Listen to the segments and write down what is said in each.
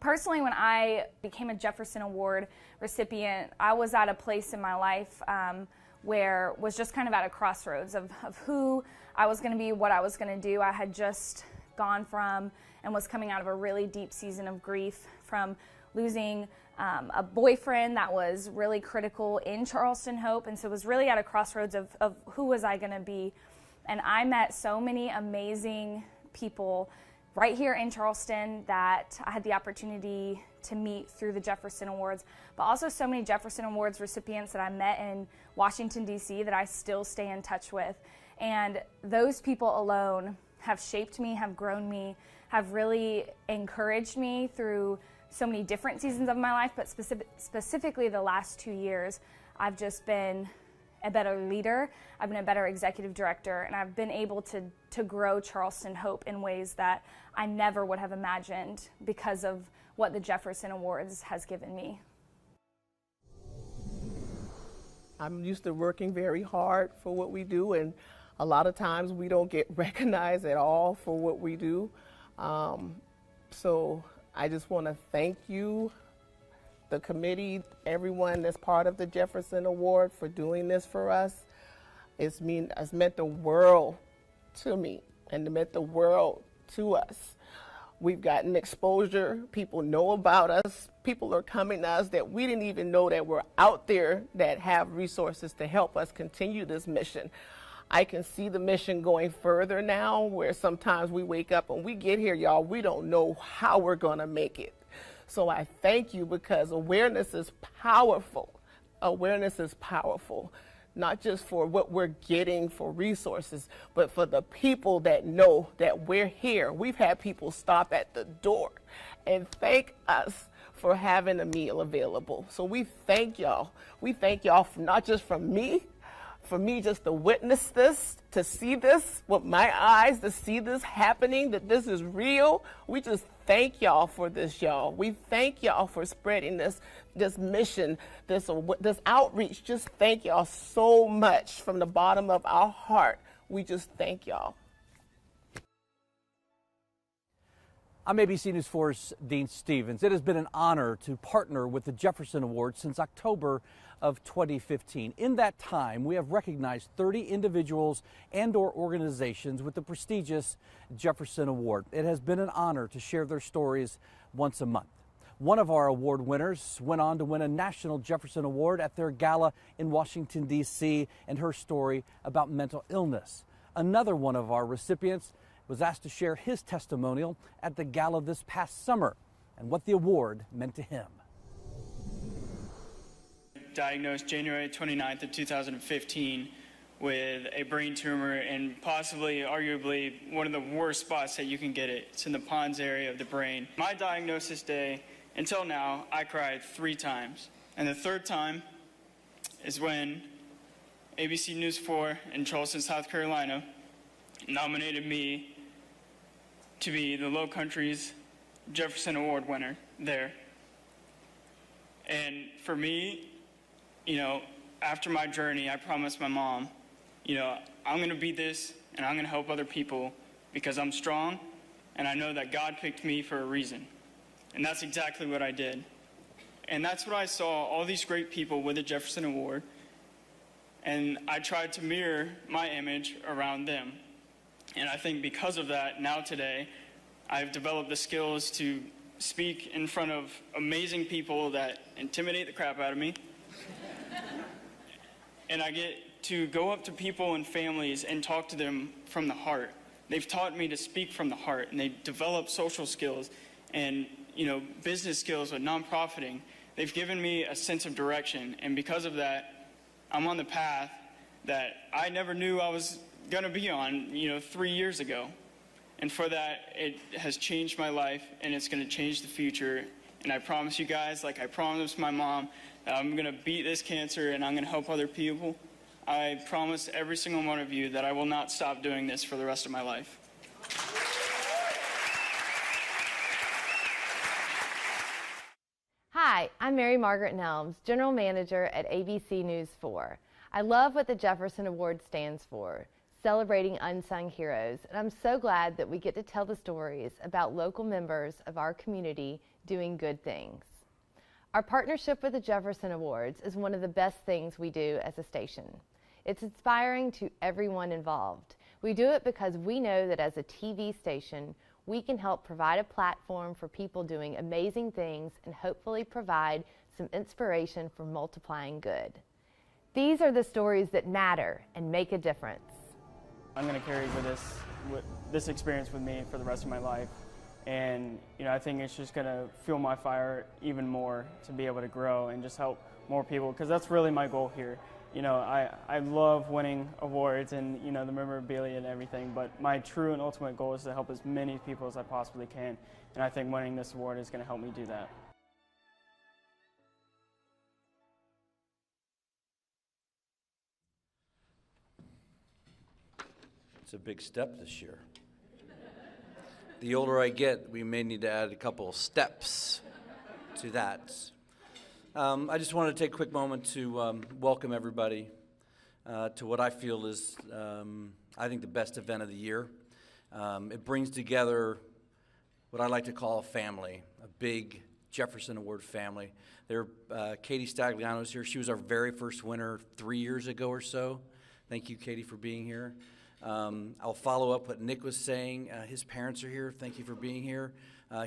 Personally, when I became a Jefferson Award recipient, I was at a place in my life where was just kind of at a crossroads of who I was going to be, what I was going to do. I had just gone from and was coming out of a really deep season of grief from losing a boyfriend that was really critical in Charleston Hope, and so was really at a crossroads of who was I going to be. And I met so many amazing people right here in Charleston that I had the opportunity to meet through the Jefferson Awards, but also so many Jefferson Awards recipients that I met in Washington, D.C. that I still stay in touch with. And those people alone have shaped me, have grown me, have really encouraged me through so many different seasons of my life, but specifically the last 2 years, I've just been a better leader, I've been a better executive director, and I've been able to grow Charleston Hope in ways that I never would have imagined because of what the Jefferson Awards has given me. I'm used to working very hard for what we do, and a lot of times we don't get recognized at all for what we do. So I just want to thank you, the committee, everyone that's part of the Jefferson Award for doing this for us. It's meant the world to me and it meant the world to us. We've gotten exposure, people know about us, people are coming to us that we didn't even know that were out there that have resources to help us continue this mission. I can see the mission going further now, where sometimes we wake up and we get here, y'all, we don't know how we're gonna make it. So I thank you, because awareness is powerful. Awareness is powerful, not just for what we're getting for resources, but for the people that know that we're here. We've had people stop at the door and thank us for having a meal available. So we thank y'all. We thank y'all, not just for me just to witness this, to see this with my eyes, to see this happening, that this is real. We just thank y'all for this, y'all. We thank y'all for spreading this mission, this outreach. Just thank y'all so much from the bottom of our heart. We just thank y'all. I'm ABC News 4's Dean Stevens. It has been an honor to partner with the Jefferson Award since October of 2015. In that time, we have recognized 30 individuals and/or organizations with the prestigious Jefferson Award. It has been an honor to share their stories once a month. One of our award winners went on to win a National Jefferson Award at their gala in Washington, D.C., and her story about mental illness. Another one of our recipients was asked to share his testimonial at the gala this past summer and what the award meant to him. Diagnosed January 29th of 2015 with a brain tumor and possibly, arguably, one of the worst spots that you can get it. It's in the pons area of the brain. My diagnosis day, until now, I cried 3 times. And the third time is when ABC News 4 in Charleston, South Carolina nominated me to be the Low Country's Jefferson Award winner there. And for me, after my journey, I promised my mom, I'm going to beat this and I'm going to help other people because I'm strong and I know that God picked me for a reason. And that's exactly what I did. And that's what I saw, all these great people with the Jefferson Award, and I tried to mirror my image around them. And I think because of that, now today, I've developed the skills to speak in front of amazing people that intimidate the crap out of me. And I get to go up to people and families and talk to them from the heart. They've taught me to speak from the heart, and they've developed social skills and business skills with nonprofiting. They've given me a sense of direction, and because of that, I'm on the path that I never knew I was going to be on, 3 years ago. And for that, it has changed my life, and it's going to change the future. And I promise you guys, like I promised my mom, that I'm going to beat this cancer and I'm going to help other people. I promise every single one of you that I will not stop doing this for the rest of my life. Hi, I'm Mary Margaret Nelms, General Manager at ABC News 4. I love what the Jefferson Award stands for, celebrating unsung heroes, and I'm so glad that we get to tell the stories about local members of our community doing good things. Our partnership with the Jefferson Awards is one of the best things we do as a station. It's inspiring to everyone involved. We do it because we know that as a TV station, we can help provide a platform for people doing amazing things and hopefully provide some inspiration for multiplying good. These are the stories that matter and make a difference. I'm going to carry this experience with me for the rest of my life. And I think it's just going to fuel my fire even more to be able to grow and just help more people, because that's really my goal here. I love winning awards and the memorabilia and everything, but my true and ultimate goal is to help as many people as I possibly can, and I think winning this award is going to help me do that. It's a big step this year. The older I get, we may need to add a couple of steps to that. I just wanted to take a quick moment to welcome everybody to what I feel is, I think, the best event of the year. It brings together what I like to call a family, a big Jefferson Award family. Katie Stagliano's here. She was our very first winner 3 years ago or so. Thank you, Katie, for being here. I'll follow up what Nick was saying. His parents are here. Thank you for being here.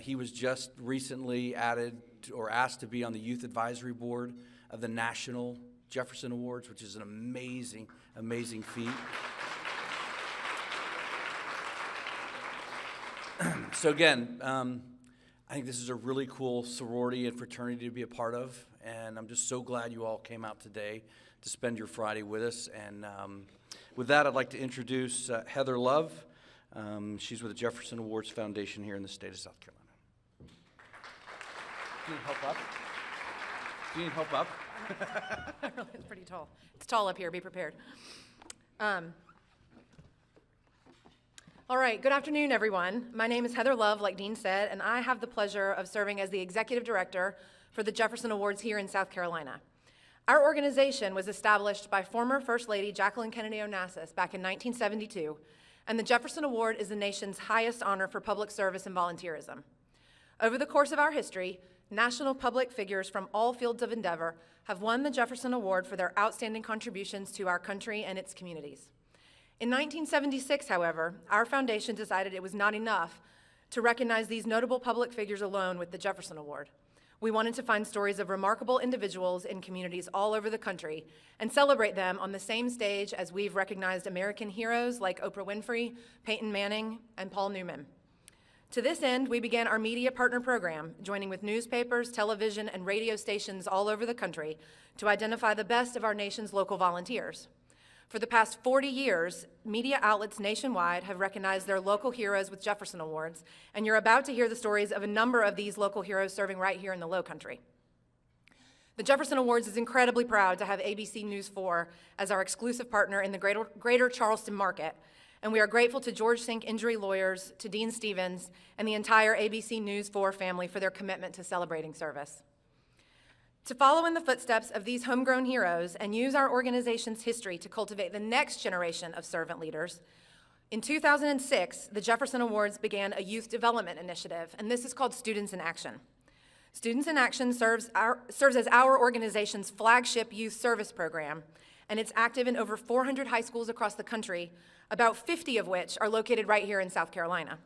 He was just recently added or asked to be on the Youth Advisory Board of the National Jefferson Awards, which is an amazing, amazing feat. So again, I think this is a really cool sorority and fraternity to be a part of, and I'm just so glad you all came out today to spend your Friday with us. And with that, I'd like to introduce Heather Love. She's with the Jefferson Awards Foundation here in the state of South Carolina. Do you need help up? Do you need help up? It's pretty tall. It's tall up here. Be prepared. All right. Good afternoon, everyone. My name is Heather Love, like Dean said, and I have the pleasure of serving as the Executive Director for the Jefferson Awards here in South Carolina. Our organization was established by former First Lady Jacqueline Kennedy Onassis back in 1972, and the Jefferson Award is the nation's highest honor for public service and volunteerism. Over the course of our history, national public figures from all fields of endeavor have won the Jefferson Award for their outstanding contributions to our country and its communities. In 1976, however, our foundation decided it was not enough to recognize these notable public figures alone with the Jefferson Award. We wanted to find stories of remarkable individuals in communities all over the country and celebrate them on the same stage as we've recognized American heroes like Oprah Winfrey, Peyton Manning, and Paul Newman. To this end, we began our media partner program, joining with newspapers, television, and radio stations all over the country to identify the best of our nation's local volunteers. For the past 40 years, media outlets nationwide have recognized their local heroes with Jefferson Awards, and you're about to hear the stories of a number of these local heroes serving right here in the Low Country. The Jefferson Awards is incredibly proud to have ABC News 4 as our exclusive partner in the greater Charleston market, and we are grateful to George Sink Injury Lawyers, to Dean Stevens, and the entire ABC News 4 family for their commitment to celebrating service. To follow in the footsteps of these homegrown heroes and use our organization's history to cultivate the next generation of servant leaders, in 2006, the Jefferson Awards began a youth development initiative, and this is called Students in Action. Students in Action serves as our organization's flagship youth service program, and it's active in over 400 high schools across the country, about 50 of which are located right here in South Carolina.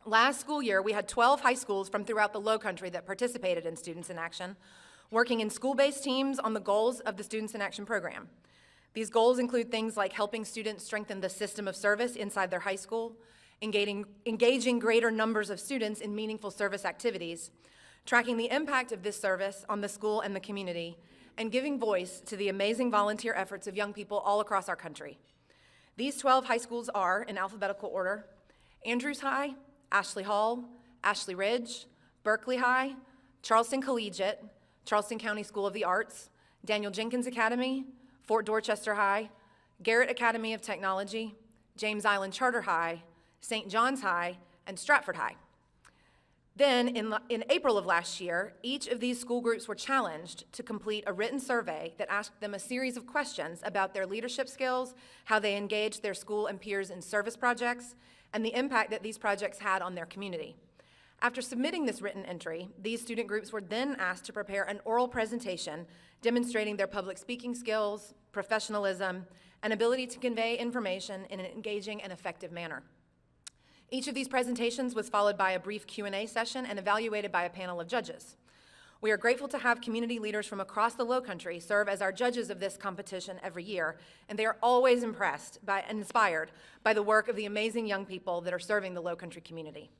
Last school year, we had 12 high schools from throughout the Low Country that participated in Students in Action, working in school-based teams on the goals of the Students in Action program. These goals include things like helping students strengthen the system of service inside their high school, engaging greater numbers of students in meaningful service activities, tracking the impact of this service on the school and the community, and giving voice to the amazing volunteer efforts of young people all across our country. These 12 high schools are, in alphabetical order, Andrews High, Ashley Hall, Ashley Ridge, Berkeley High, Charleston Collegiate, Charleston County School of the Arts, Daniel Jenkins Academy, Fort Dorchester High, Garrett Academy of Technology, James Island Charter High, St. John's High, and Stratford High. Then, in April of last year, each of these school groups were challenged to complete a written survey that asked them a series of questions about their leadership skills, how they engaged their school and peers in service projects, and the impact that these projects had on their community. After submitting this written entry, these student groups were then asked to prepare an oral presentation demonstrating their public speaking skills, professionalism, and ability to convey information in an engaging and effective manner. Each of these presentations was followed by a brief Q&A session and evaluated by a panel of judges. We are grateful to have community leaders from across the Lowcountry serve as our judges of this competition every year, and they are always impressed by and inspired by the work of the amazing young people that are serving the Lowcountry community.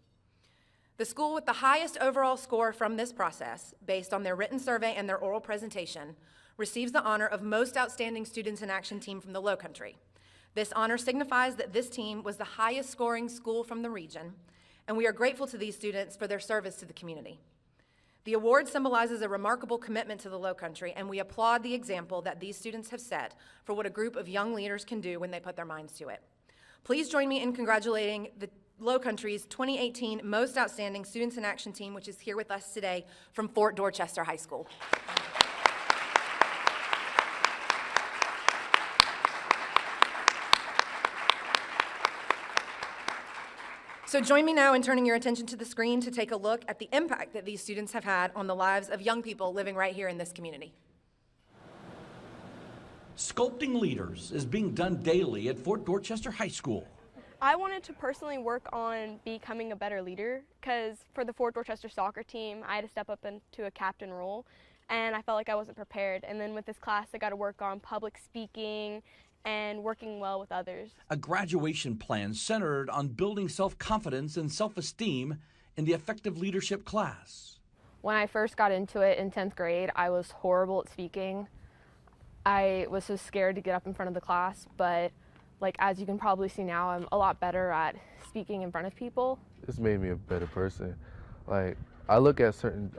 The school with the highest overall score from this process, based on their written survey and their oral presentation, receives the honor of Most Outstanding Students in Action Team from the Lowcountry. This honor signifies that this team was the highest scoring school from the region, and we are grateful to these students for their service to the community. The award symbolizes a remarkable commitment to the Lowcountry, and we applaud the example that these students have set for what a group of young leaders can do when they put their minds to it. Please join me in congratulating the Lowcountry's 2018 Most Outstanding Students in Action Team, which is here with us today from Fort Dorchester High School. So join me now in turning your attention to the screen to take a look at the impact that these students have had on the lives of young people living right here in this community. Sculpting leaders is being done daily at Fort Dorchester High School. I wanted to personally work on becoming a better leader because for the Fort Dorchester soccer team, I had to step up into a captain role, and I felt like I wasn't prepared. And then with this class, I got to work on public speaking and working well with others. A graduation plan centered on building self-confidence and self-esteem in the effective leadership class. When I first got into it in 10th grade, I was horrible at speaking. I was so scared to get up in front of the class, but as you can probably see now, I'm a lot better at speaking in front of people. It's made me a better person. I look at certain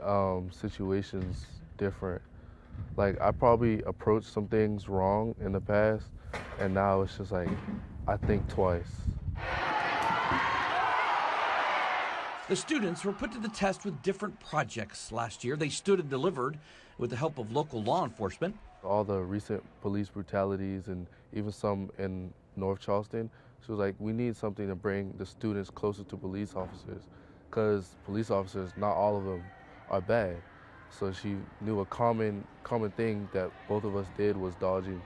situations different. I probably approached some things wrong in the past, and now it's just I think twice. The students were put to the test with different projects last year. They stood and delivered with the help of local law enforcement. All the recent police brutalities and even some in North Charleston, she was like, we need something to bring the students closer to police officers, because police officers, not all of them are bad. So she knew a common thing that both of us did was dodgeballs,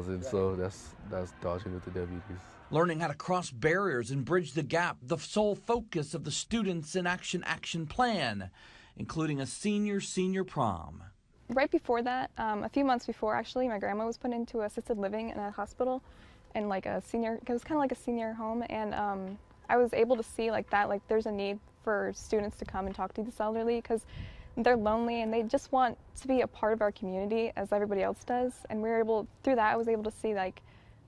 and so that's dodging with the deputies. Learning how to cross barriers and bridge the gap, the sole focus of the Students in Action plan, including a senior prom. Right before that, a few months before actually, my grandma was put into assisted living in a hospital, and it was kind of like a senior home, and I was able to see there's a need for students to come and talk to these elderly because they're lonely and they just want to be a part of our community as everybody else does, and through that I was able to see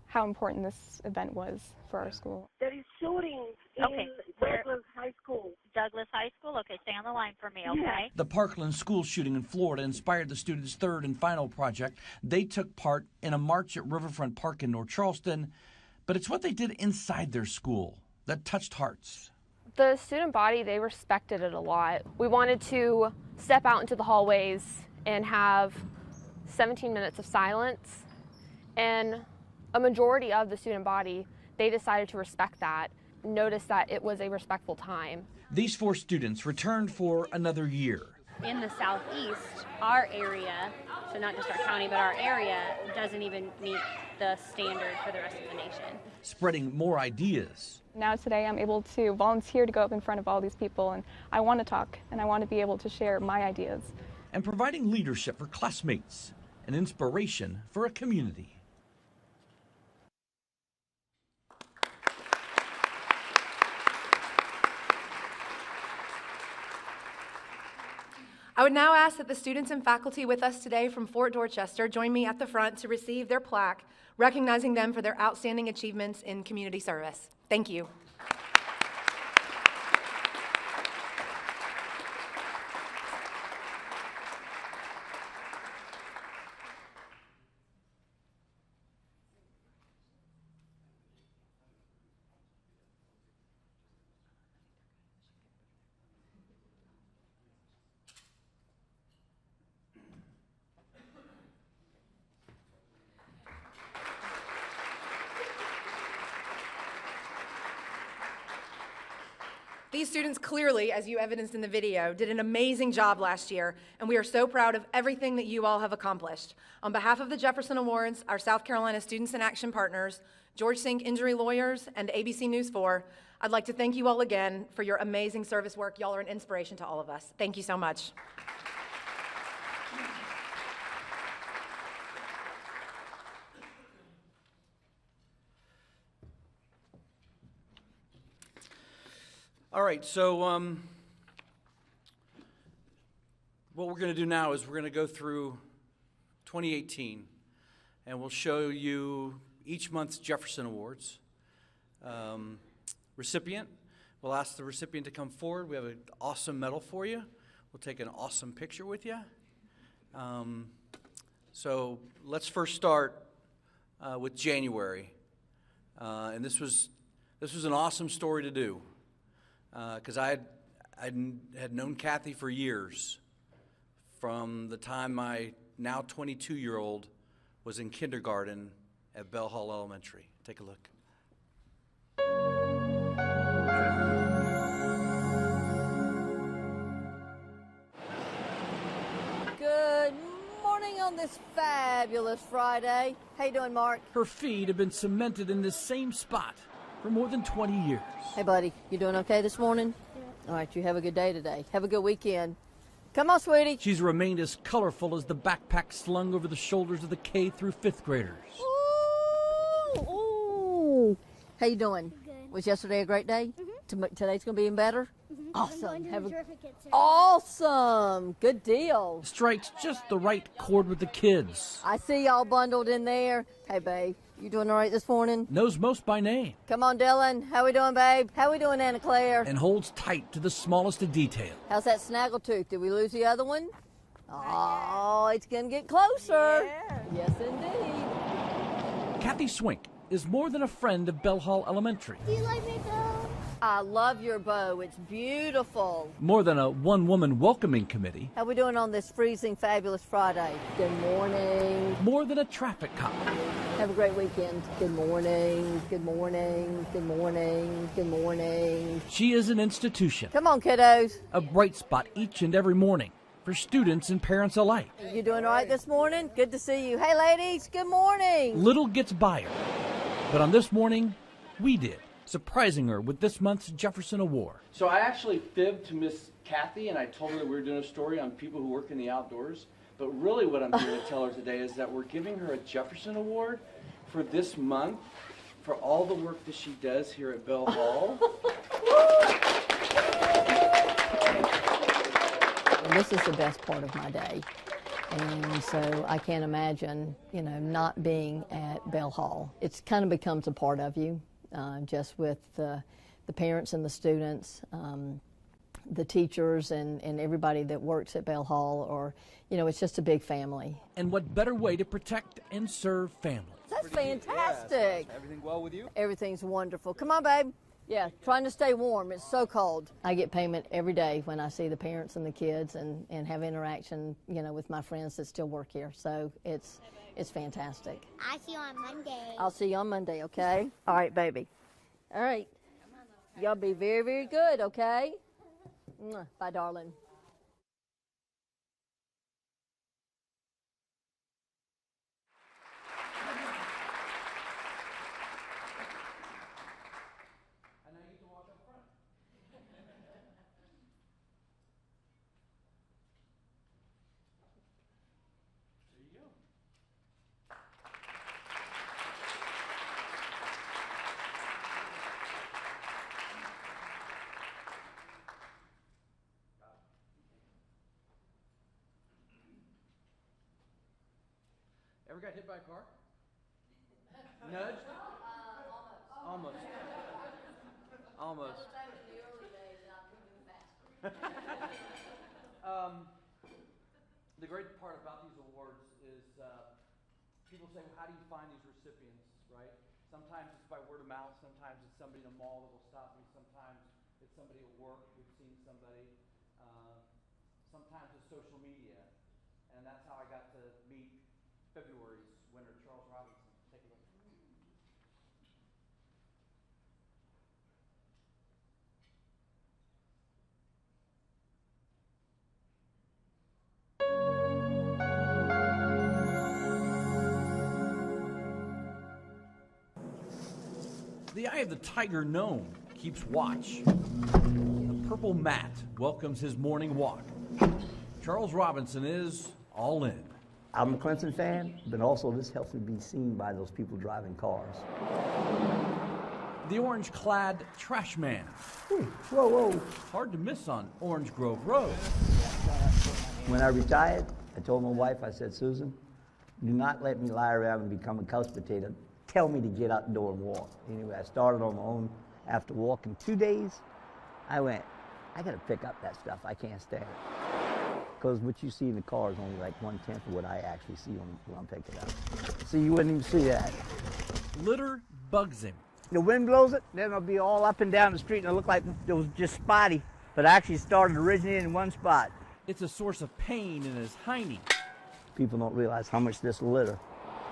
how important this event was for our school. There is shooting in Douglas High School. Douglas High School? Okay, stay on the line for me, okay? Yeah. The Parkland school shooting in Florida inspired the students' third and final project. They took part in a march at Riverfront Park in North Charleston, but it's what they did inside their school that touched hearts. The student body, they respected it a lot. We wanted to step out into the hallways and have 17 minutes of silence, and a majority of the student body, they decided to respect that, notice that it was a respectful time. These 4 students returned for another year. In the southeast, our area, so not just our county, but our area, doesn't even meet the standard for the rest of the nation. Spreading more ideas. Now today I'm able to volunteer to go up in front of all these people, and I want to talk and I want to be able to share my ideas. And providing leadership for classmates and inspiration for a community. I would now ask that the students and faculty with us today from Fort Dorchester join me at the front to receive their plaque, recognizing them for their outstanding achievements in community service. Thank you. These students clearly, as you evidenced in the video, did an amazing job last year, and we are so proud of everything that you all have accomplished. On behalf of the Jefferson Awards, our South Carolina Students in Action partners, George Sink Injury Lawyers, and ABC News 4, I'd like to thank you all again for your amazing service work. Y'all are an inspiration to all of us. Thank you so much. All right, so what we're going to do now is we're going to go through 2018, and we'll show you each month's Jefferson Awards. Recipient, we'll ask the recipient to come forward. We have an awesome medal for you. We'll take an awesome picture with you. So let's first start with January, and this was an awesome story to do. Because I had known Kathy for years, from the time my now 22-year-old was in kindergarten at Bell Hall Elementary. Take a look. Good morning on this fabulous Friday. How you doing, Mark? Her feet have been cemented in this same spot for more than 20 years. Hey, buddy, you doing okay this morning? Yeah. All right, you have a good day today. Have a good weekend. Come on, sweetie. She's remained as colorful as the backpack slung over the shoulders of the K through 5th graders. Ooh, ooh. How you doing? Good. Was yesterday a great day? Today's going to be even better? Awesome. Have a awesome. Good deal. Strikes just the right chord with the kids. I see y'all bundled in there. Hey, babe, you doing all right this morning? Knows most by name. Come on, Dylan. How we doing, babe? How we doing, Anna Claire? And holds tight to the smallest of details. How's that snaggletooth? Did we lose the other one? Oh, it's going to get closer. Yeah. Yes, indeed. Kathy Swink is more than a friend of Bell Hall Elementary. Do you like my bow? I love your bow. It's beautiful. More than a one-woman welcoming committee. How we doing on this freezing, fabulous Friday? Good morning. More than a traffic cop. Have a great weekend. Good morning. Good morning. Good morning. Good morning. She is an institution. Come on, kiddos. A bright spot each and every morning for students and parents alike. You doing all right this morning? Good to see you. Hey, ladies. Good morning. Little gets by her. But on this morning, we did, surprising her with this month's Jefferson Award. So I actually fibbed to Miss Kathy, and I told her that we were doing a story on people who work in the outdoors. But really what I'm here to tell her today is that we're giving her a Jefferson Award for this month for all the work that she does here at Bell Hall. This is the best part of my day. And so I can't imagine, not being at Bell Hall. It's kind of becomes a part of you, just with the parents and the students, the teachers and everybody that works at Bell Hall, or, it's just a big family. And what better way to protect and serve families? That's fantastic. Yeah, everything well with you? Everything's wonderful. Come on, babe. Yeah, trying to stay warm. It's so cold. I get payment every day when I see the parents and the kids and have interaction, with my friends that still work here. So it's fantastic. I'll see you on Monday. I'll see you on Monday, okay? All right, baby. All right. Y'all be very, very good, okay? Bye, darling. Ever got hit by a car? Nudged? Almost. Almost. The great part about these awards is people say, well, how do you find these recipients, right? Sometimes it's by word of mouth. Sometimes it's somebody in a mall that will stop me. Sometimes it's somebody at work. We've seen somebody. Sometimes it's social media. And that's how I got to meet February's winner, Charles Robinson. Take a look. The eye of the tiger gnome keeps watch. The purple mat welcomes his morning walk. Charles Robinson is all in. I'm a Clemson fan, but also this helps me be seen by those people driving cars. The orange-clad trash man. Whoa, whoa. Hard to miss on Orange Grove Road. When I retired, I told my wife, I said, Susan, do not let me lie around and become a couch potato. Tell me to get out the door and walk. Anyway, I started on my own. After walking 2 days, I went, I got to pick up that stuff. I can't stand it. Because what you see in the car is only like 1/10 of what I actually see when I'm picking it up. So you wouldn't even see that. Litter bugs him. The wind blows it, then it'll be all up and down the street, and it'll look like it was just spotty. But actually started originating in one spot. It's a source of pain in his hiney. People don't realize how much this litter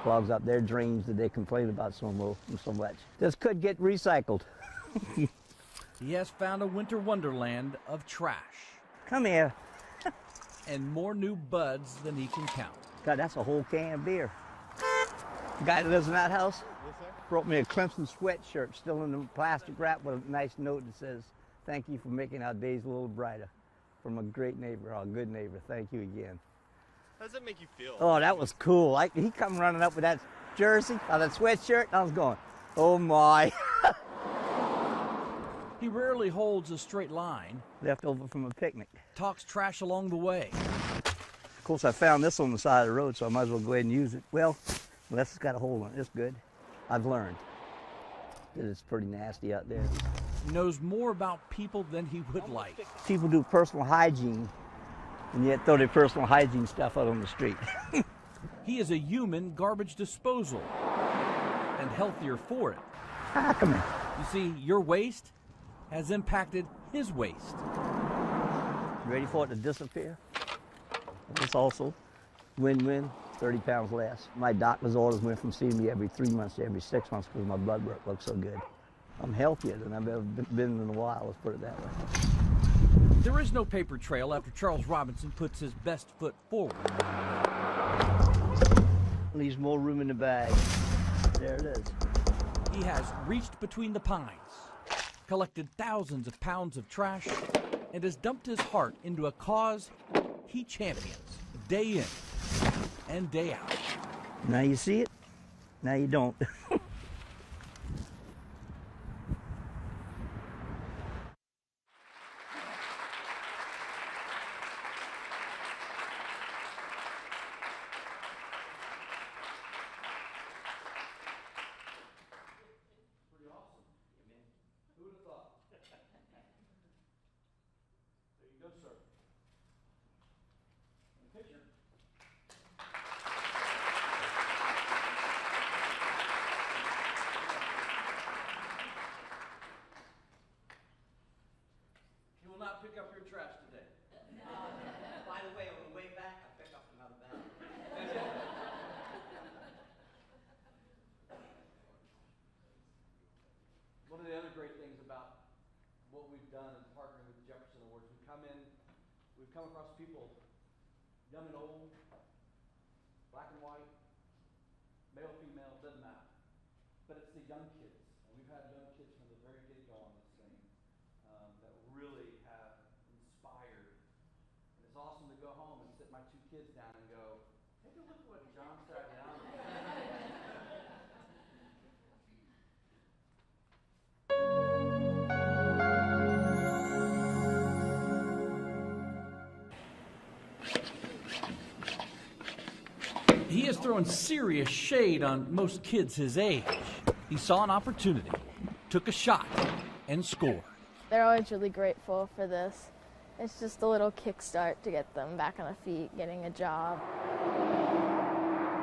clogs up their drains that they complain about so much. This could get recycled. He has found a winter wonderland of trash. Come here. And more new buds than he can count. God, that's a whole can of beer. The guy that lives in that house brought me a Clemson sweatshirt, still in the plastic wrap with a nice note that says, thank you for making our days a little brighter. From a great neighbor, a good neighbor. Thank you again. How does that make you feel? Oh, that was cool. He come running up with that jersey, that sweatshirt, and I was going, oh my. He rarely holds a straight line. Left over from a picnic. Talks trash along the way. Of course, I found this on the side of the road, so I might as well go ahead and use it. Well, unless it's got a hole in it, it's good. I've learned that it's pretty nasty out there. Knows more about people than he would like. People do personal hygiene, and yet throw their personal hygiene stuff out on the street. He is a human garbage disposal, and healthier for it. Come here. You see, your waste has impacted his waste. Ready for it to disappear? It's also win-win, 30 pounds less. My doctor's orders went from seeing me every 3 months to every 6 months because my blood work looks so good. I'm healthier than I've ever been in a while, let's put it that way. There is no paper trail after Charles Robinson puts his best foot forward. Leaves more room in the bag. There it is. He has reached between the pines, collected thousands of pounds of trash, and has dumped his heart into a cause he champions day in and day out. Now you see it, now you don't. Pick up your trash today. By the way, on the way back, I pick up another bag. One of the other great things about what we've done in partnering with the Jefferson Awards, we've come across people, young and old, black and white, male, female, doesn't matter. But it's the young kids. And we've had young kids from the very get-go on this thing that really have inspired. And it's awesome to go home and sit my two kids down and go, take a look at what John sat down on. He has thrown serious shade on most kids his age. He saw an opportunity, took a shot, and scored. They're always really grateful for this. It's just a little kickstart to get them back on their feet, getting a job.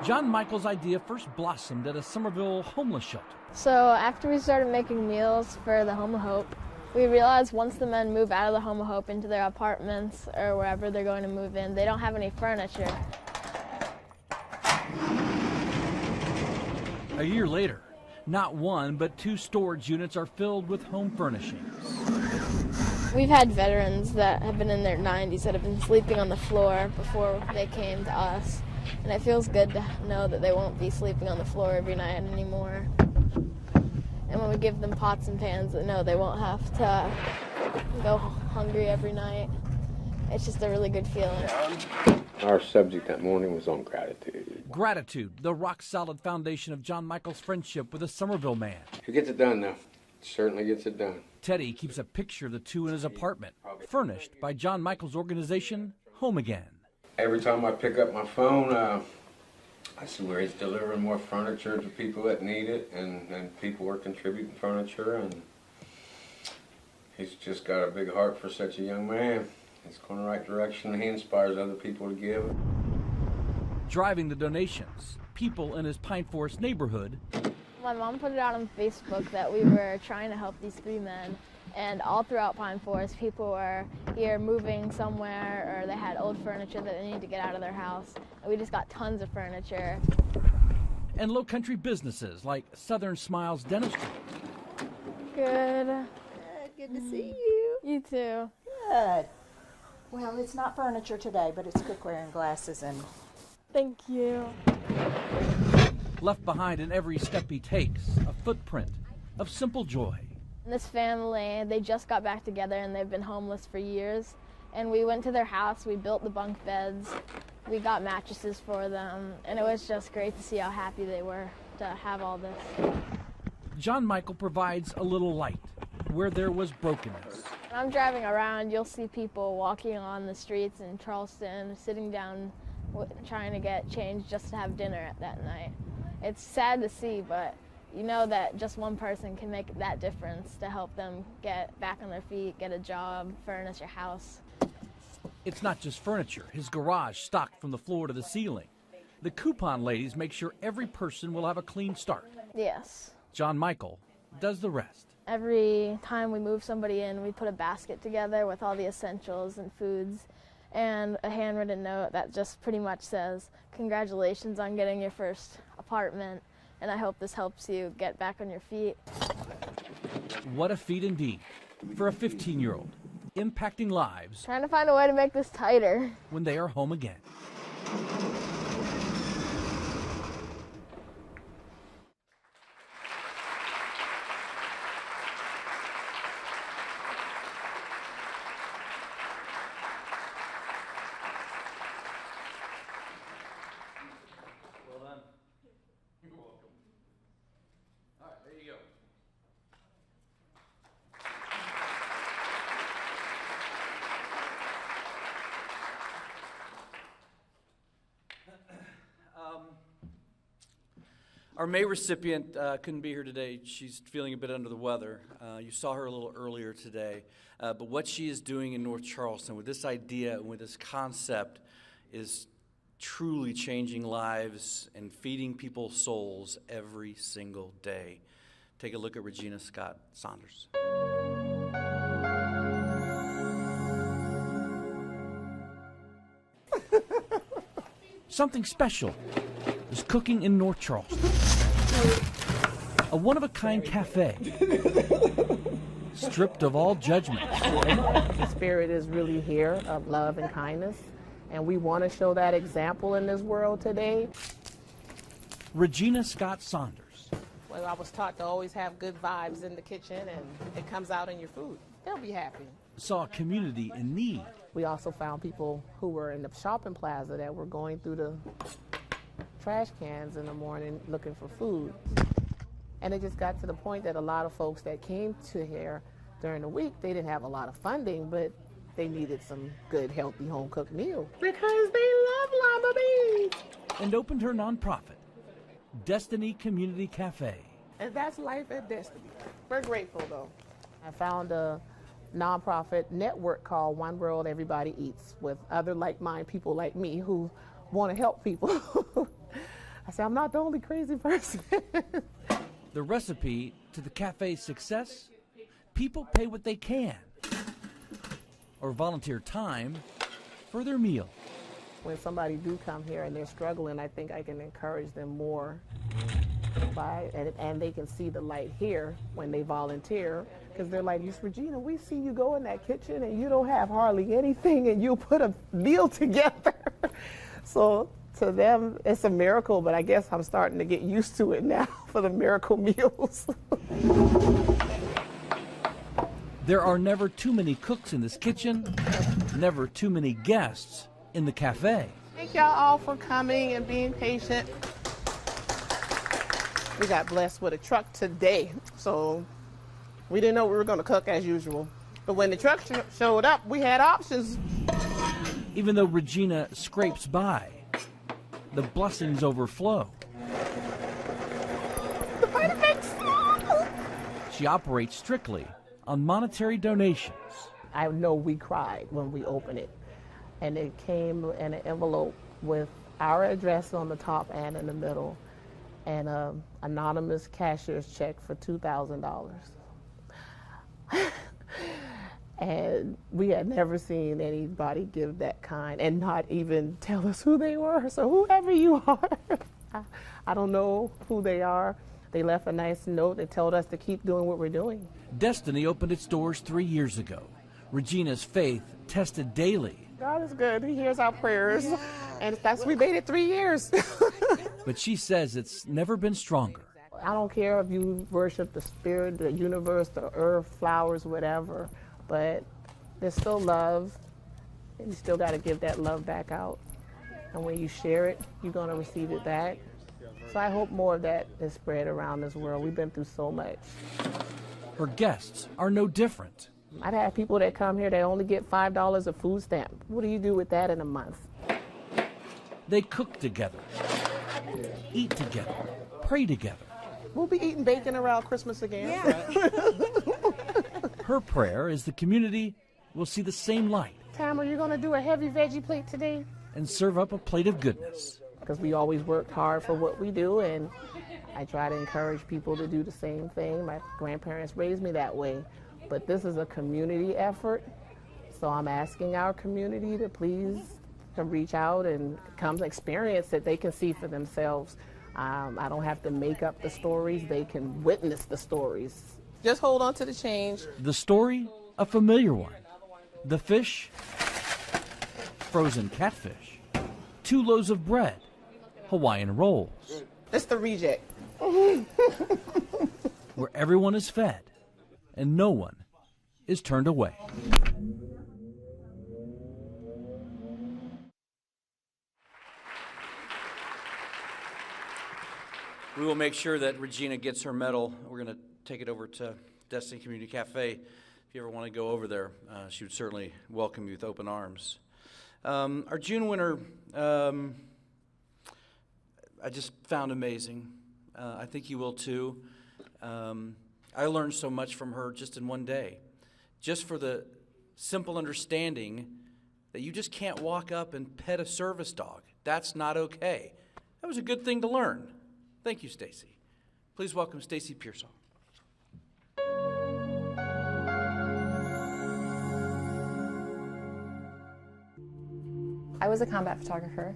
John Michael's idea first blossomed at a Somerville homeless shelter. So after we started making meals for the Home of Hope, we realized once the men move out of the Home of Hope into their apartments or wherever they're going to move in, they don't have any furniture. A year later, not one but 2 storage units are filled with home furnishings. We've had veterans that have been in their 90s that have been sleeping on the floor before they came to us. And it feels good to know that they won't be sleeping on the floor every night anymore. And when we give them pots and pans, they know they won't have to go hungry every night. It's just a really good feeling. Our subject that morning was on gratitude. Gratitude, the rock-solid foundation of John Michael's friendship with a Somerville man. He gets it done, though. Certainly gets it done. Teddy keeps a picture of the two in his apartment, furnished by John Michael's organization, Home Again. Every time I pick up my phone, I see where he's delivering more furniture to people that need it, and people are contributing furniture, and he's just got a big heart for such a young man. He's going the right direction. He inspires other people to give. Driving the donations, people in his Pine Forest neighborhood. My mom put it out on Facebook that we were trying to help these 3 men, and all throughout Pine Forest, people were either moving somewhere or they had old furniture that they needed to get out of their house, and we just got tons of furniture. And low-country businesses like Southern Smiles Dentistry. Good. Good to see you. You too. Good. Well, it's not furniture today, but it's cookware and glasses and... Thank you. Left behind in every step he takes, a footprint of simple joy. This family, they just got back together and they've been homeless for years. And we went to their house, we built the bunk beds, we got mattresses for them, and it was just great to see how happy they were to have all this. John Michael provides a little light where there was brokenness. When I'm driving around, you'll see people walking on the streets in Charleston, sitting down trying to get change just to have dinner at that night. It's sad to see, but you know that just one person can make that difference to help them get back on their feet, get a job, furnish your house. It's not just furniture. His garage stocked from the floor to the ceiling. The coupon ladies make sure every person will have a clean start. Yes. John Michael does the rest. Every time we move somebody in, we put a basket together with all the essentials and foods and a handwritten note that just pretty much says, "Congratulations on getting your first apartment, and I hope this helps you get back on your feet." What a feat indeed for a 15-year-old, impacting lives. Trying to find a way to make this tighter. When they are home again. Our May recipient couldn't be here today. She's feeling a bit under the weather. You saw her a little earlier today. But what she is doing in North Charleston with this idea and with this concept is truly changing lives and feeding people's souls every single day. Take a look at Regina Scott Saunders. Something special is cooking in North Charleston. A one-of-a-kind cafe, stripped of all judgment. The spirit is really here of love and kindness, and we want to show that example in this world today. Regina Scott Saunders. Well, I was taught to always have good vibes in the kitchen, and it comes out in your food. They'll be happy. Saw a community in need. We also found people who were in the shopping plaza that were going through the trash cans in the morning looking for food. And it just got to the point that a lot of folks that came to here during the week, they didn't have a lot of funding, but they needed some good, healthy, home-cooked meal. Because they love lima beans. And opened her nonprofit, Destiny Community Cafe. And that's life at Destiny. We're grateful, though. I found a nonprofit network called One World Everybody Eats with other like-minded people like me who want to help people. I said, I'm not the only crazy person. The recipe to the cafe's success? People pay what they can or volunteer time for their meal. When somebody do come here and they're struggling, I think I can encourage them more and they can see the light here when they volunteer, because they're like, Miss Regina, we see you go in that kitchen and you don't have hardly anything and you put a meal together. So to them, it's a miracle, but I guess I'm starting to get used to it now for the miracle meals. There are never too many cooks in this kitchen, never too many guests in the cafe. Thank y'all all for coming and being patient. We got blessed with a truck today, so we didn't know we were going to cook as usual. But when the truck showed up, we had options. Even though Regina scrapes by, the blessings overflow. She operates strictly on monetary donations. I know we cried when we opened it, and it came in an envelope with our address on the top and in the middle, and an anonymous cashier's check for $2,000. And we had never seen anybody give that kind and not even tell us who they were. So whoever you are, I don't know who they are. They left a nice note that told us to keep doing what we're doing. Destiny opened its doors 3 years ago. Regina's faith tested daily. God is good. He hears our prayers. And we made it 3 years. But she says it's never been stronger. I don't care if you worship the spirit, the universe, the earth, flowers, whatever, but there's still love, and you still got to give that love back out. And when you share it, you're going to receive it back. So I hope more of that is spread around this world. We've been through so much. Her guests are no different. I've had people that come here, they only get $5 a food stamp. What do you do with that in a month? They cook together, eat together, pray together. We'll be eating bacon around Christmas again. Yeah. Her prayer is the community will see the same light. Tamara, you're going to do a heavy veggie plate today? And serve up a plate of goodness. Because we always worked hard for what we do, and I try to encourage people to do the same thing. My grandparents raised me that way. But this is a community effort, so I'm asking our community to please reach out and come experience it. They can see for themselves. I don't have to make up the stories. They can witness the stories. Just hold on to the change. The story, a familiar one. The fish, frozen catfish, 2 loaves of bread, Hawaiian rolls. It's the reject. Where everyone is fed and no one is turned away. We will make sure that Regina gets her medal. We're going to take it over to Destiny Community Cafe. If you ever want to go over there, she would certainly welcome you with open arms. Our June winner, I just found amazing. I think you will too. I learned so much from her just in one day. Just for the simple understanding that you just can't walk up and pet a service dog. That's not okay. That was a good thing to learn. Thank you, Stacy. Please welcome Stacy Pearsall. I was a combat photographer.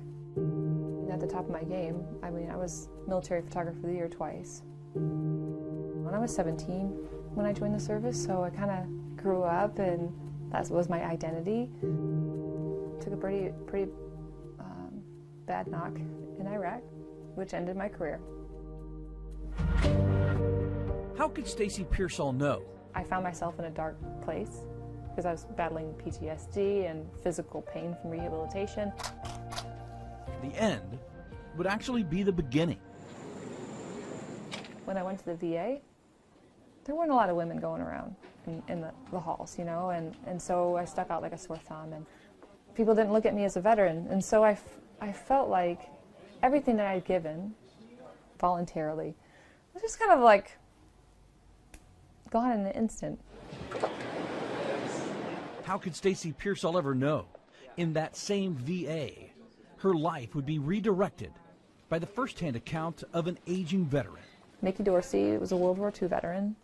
At the top of my game, I mean, I was military photographer of the year twice. When I was 17 when I joined the service, so I kind of grew up and that was my identity. Took a pretty bad knock in Iraq, which ended my career. How could Stacy Pearsall know? I found myself in a dark place because I was battling PTSD and physical pain from rehabilitation. The end would actually be the beginning. When I went to the VA, there weren't a lot of women going around in the halls, you know, and so I stuck out like a sore thumb, and people didn't look at me as a veteran, and so I felt like everything that I'd given voluntarily was just kind of like gone in an instant. How could Stacy Pearsall ever know? In that same VA, her life would be redirected by the first-hand account of an aging veteran. Mickey Dorsey was a World War II veteran.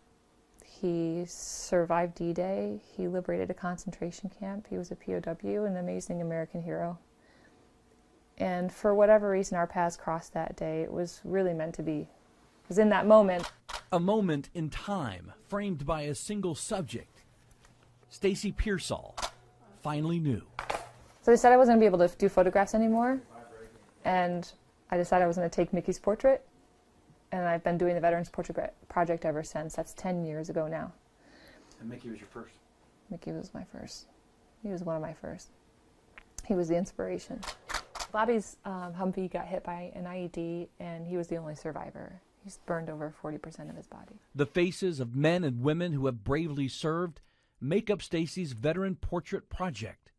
He survived D-Day. He liberated a concentration camp. He was a POW, an amazing American hero. And for whatever reason, our paths crossed that day. It was really meant to be. It was in that moment. A moment in time, framed by a single subject. Stacy Pearsall finally knew. So they said I wasn't going to be able to do photographs anymore. And I decided I was going to take Mickey's portrait, and I've been doing the Veterans Portrait Project ever since. That's 10 years ago now. And Mickey was your first? Mickey was my first. He was one of my first. He was the inspiration. Bobby's Humvee got hit by an IED, and he was the only survivor. He's burned over 40% of his body. The faces of men and women who have bravely served make up Stacy's Veteran Portrait Project,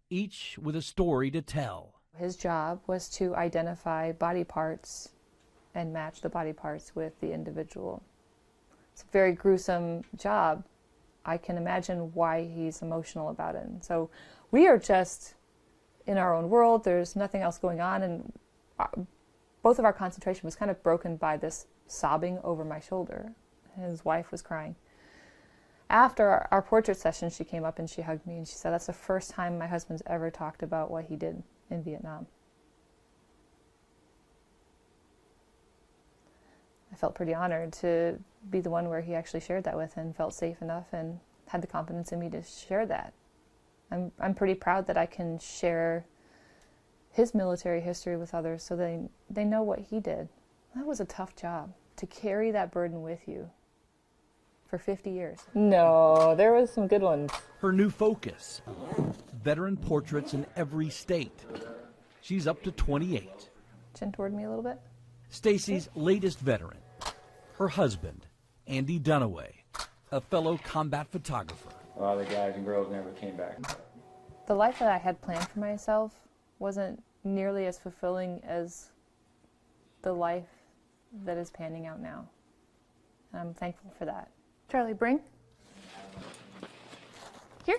each with a story to tell. His job was to identify body parts and match the body parts with the individual. It's a very gruesome job. I can imagine why he's emotional about it. And so we are just in our own world. There's nothing else going on, and both of our concentration was kind of broken by this sobbing over my shoulder. His wife was crying. After our portrait session, she came up and she hugged me and she said, "That's the first time my husband's ever talked about what he did in Vietnam." I felt pretty honored to be the one where he actually shared that with and felt safe enough and had the confidence in me to share that. I'm pretty proud that I can share his military history with others so they know what he did. That was a tough job, to carry that burden with you for 50 years. No, there was some good ones. Her new focus, veteran portraits in every state. She's up to 28. Chin toward me a little bit. Stacy's latest veteran, her husband, Andy Dunaway, a fellow combat photographer. A lot of the guys and girls never came back. The life that I had planned for myself wasn't nearly as fulfilling as the life that is panning out now. And I'm thankful for that. Charlie, bring. Here.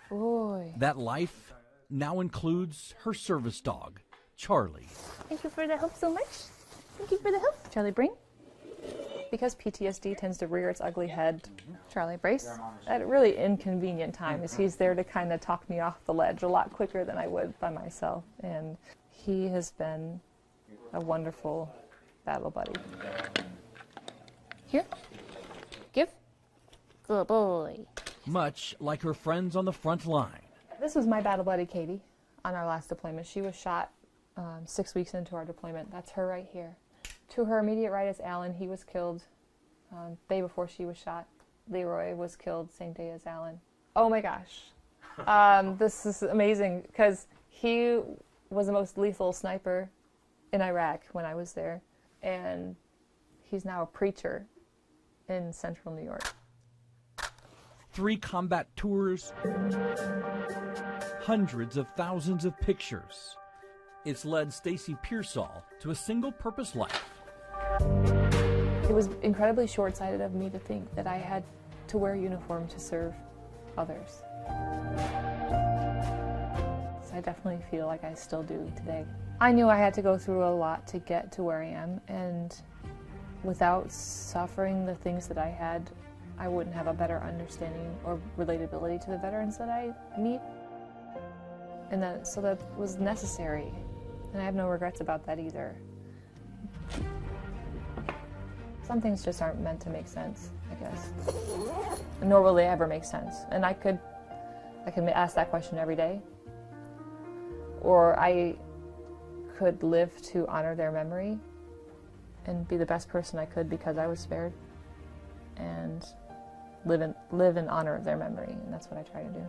Good boy. That life now includes her service dog, Charlie. Thank you for the help so much. Thank you for the help. Charlie, bring. Because PTSD tends to rear its ugly head, Charlie, brace. At really inconvenient times, he's there to kind of talk me off the ledge a lot quicker than I would by myself. And he has been a wonderful battle buddy. Here. Give. Good boy. Much like her friends on the front line. This was my battle buddy, Katie, on our last deployment. She was shot 6 weeks into our deployment. That's her right here. To her immediate right is Alan. He was killed day before she was shot. Leroy was killed same day as Alan. Oh my gosh. This is amazing because he was the most lethal sniper in Iraq when I was there. And he's now a preacher in central New York. 3 combat tours, hundreds of thousands of pictures. It's led Stacy Pearsall to a single-purpose life. It was incredibly short-sighted of me to think that I had to wear a uniform to serve others. So I definitely feel like I still do today. I knew I had to go through a lot to get to where I am, and without suffering the things that I had, I wouldn't have a better understanding or relatability to the veterans that I meet. And so that was necessary. And I have no regrets about that either. Some things just aren't meant to make sense, I guess. Nor will they ever make sense. And I could ask that question every day. Or I could live to honor their memory and be the best person I could because I was spared. And live in honor of their memory. And that's what I try to do.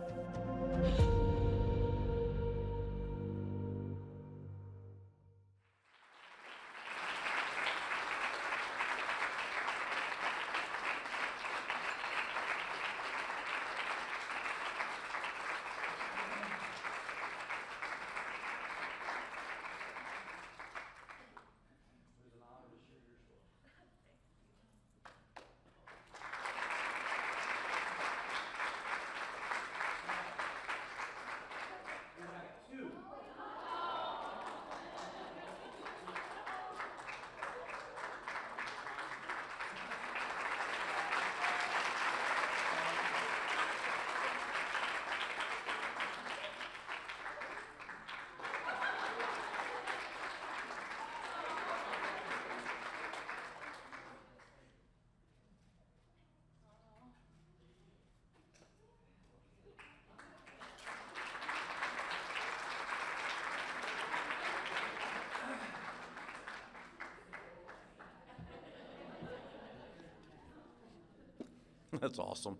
That's awesome.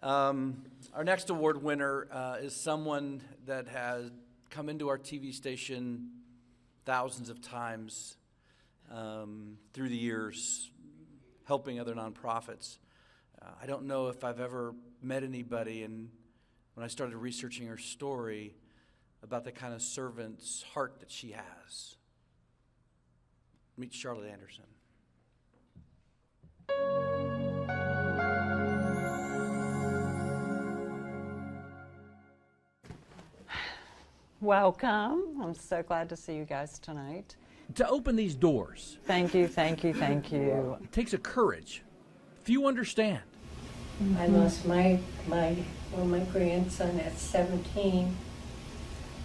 Our next award winner is someone that has come into our TV station thousands of times through the years, helping other nonprofits. I don't know if I've ever met anybody, and when I started researching her story, about the kind of servant's heart that she has. Meet Charlotte Anderson. Welcome. I'm so glad to see you guys tonight. To open these doors. Thank you, thank you, thank you. It takes a courage. Few understand. I lost my grandson at 17,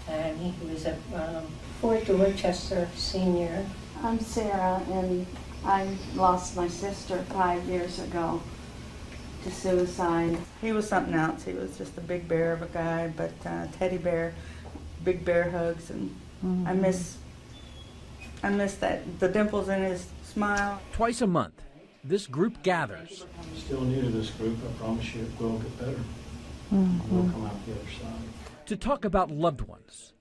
and he was a Fort Dorchester senior. I'm Sarah, and I lost my sister 5 years ago to suicide. He was something else. He was just a big bear of a guy, but teddy bear, big bear hugs, and I miss that, the dimples in his smile. Twice a month, this group gathers. I'm still new to this group. I promise you it will get better. We'll come out the other side. To talk about loved ones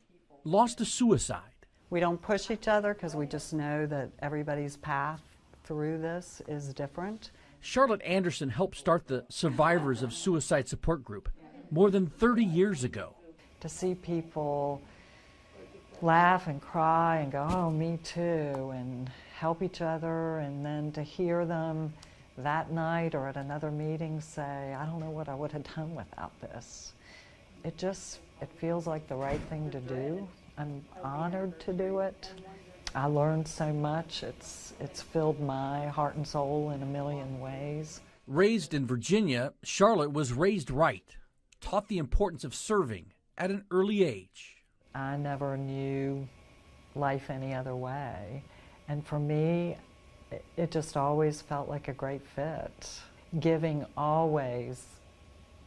lost to suicide. We don't push each other because we just know that everybody's path through this is different. Charlotte Anderson helped start the Survivors of Suicide Support Group more than 30 years ago. To see people laugh and cry and go, oh, me too, and help each other, and then to hear them that night or at another meeting say, I don't know what I would have done without this. It feels like the right thing to do. I'm honored to do it. I learned so much. It's filled my heart and soul in a million ways. Raised in Virginia, Charlotte was raised right, taught the importance of serving at an early age. I never knew life any other way. And for me, it just always felt like a great fit. Giving always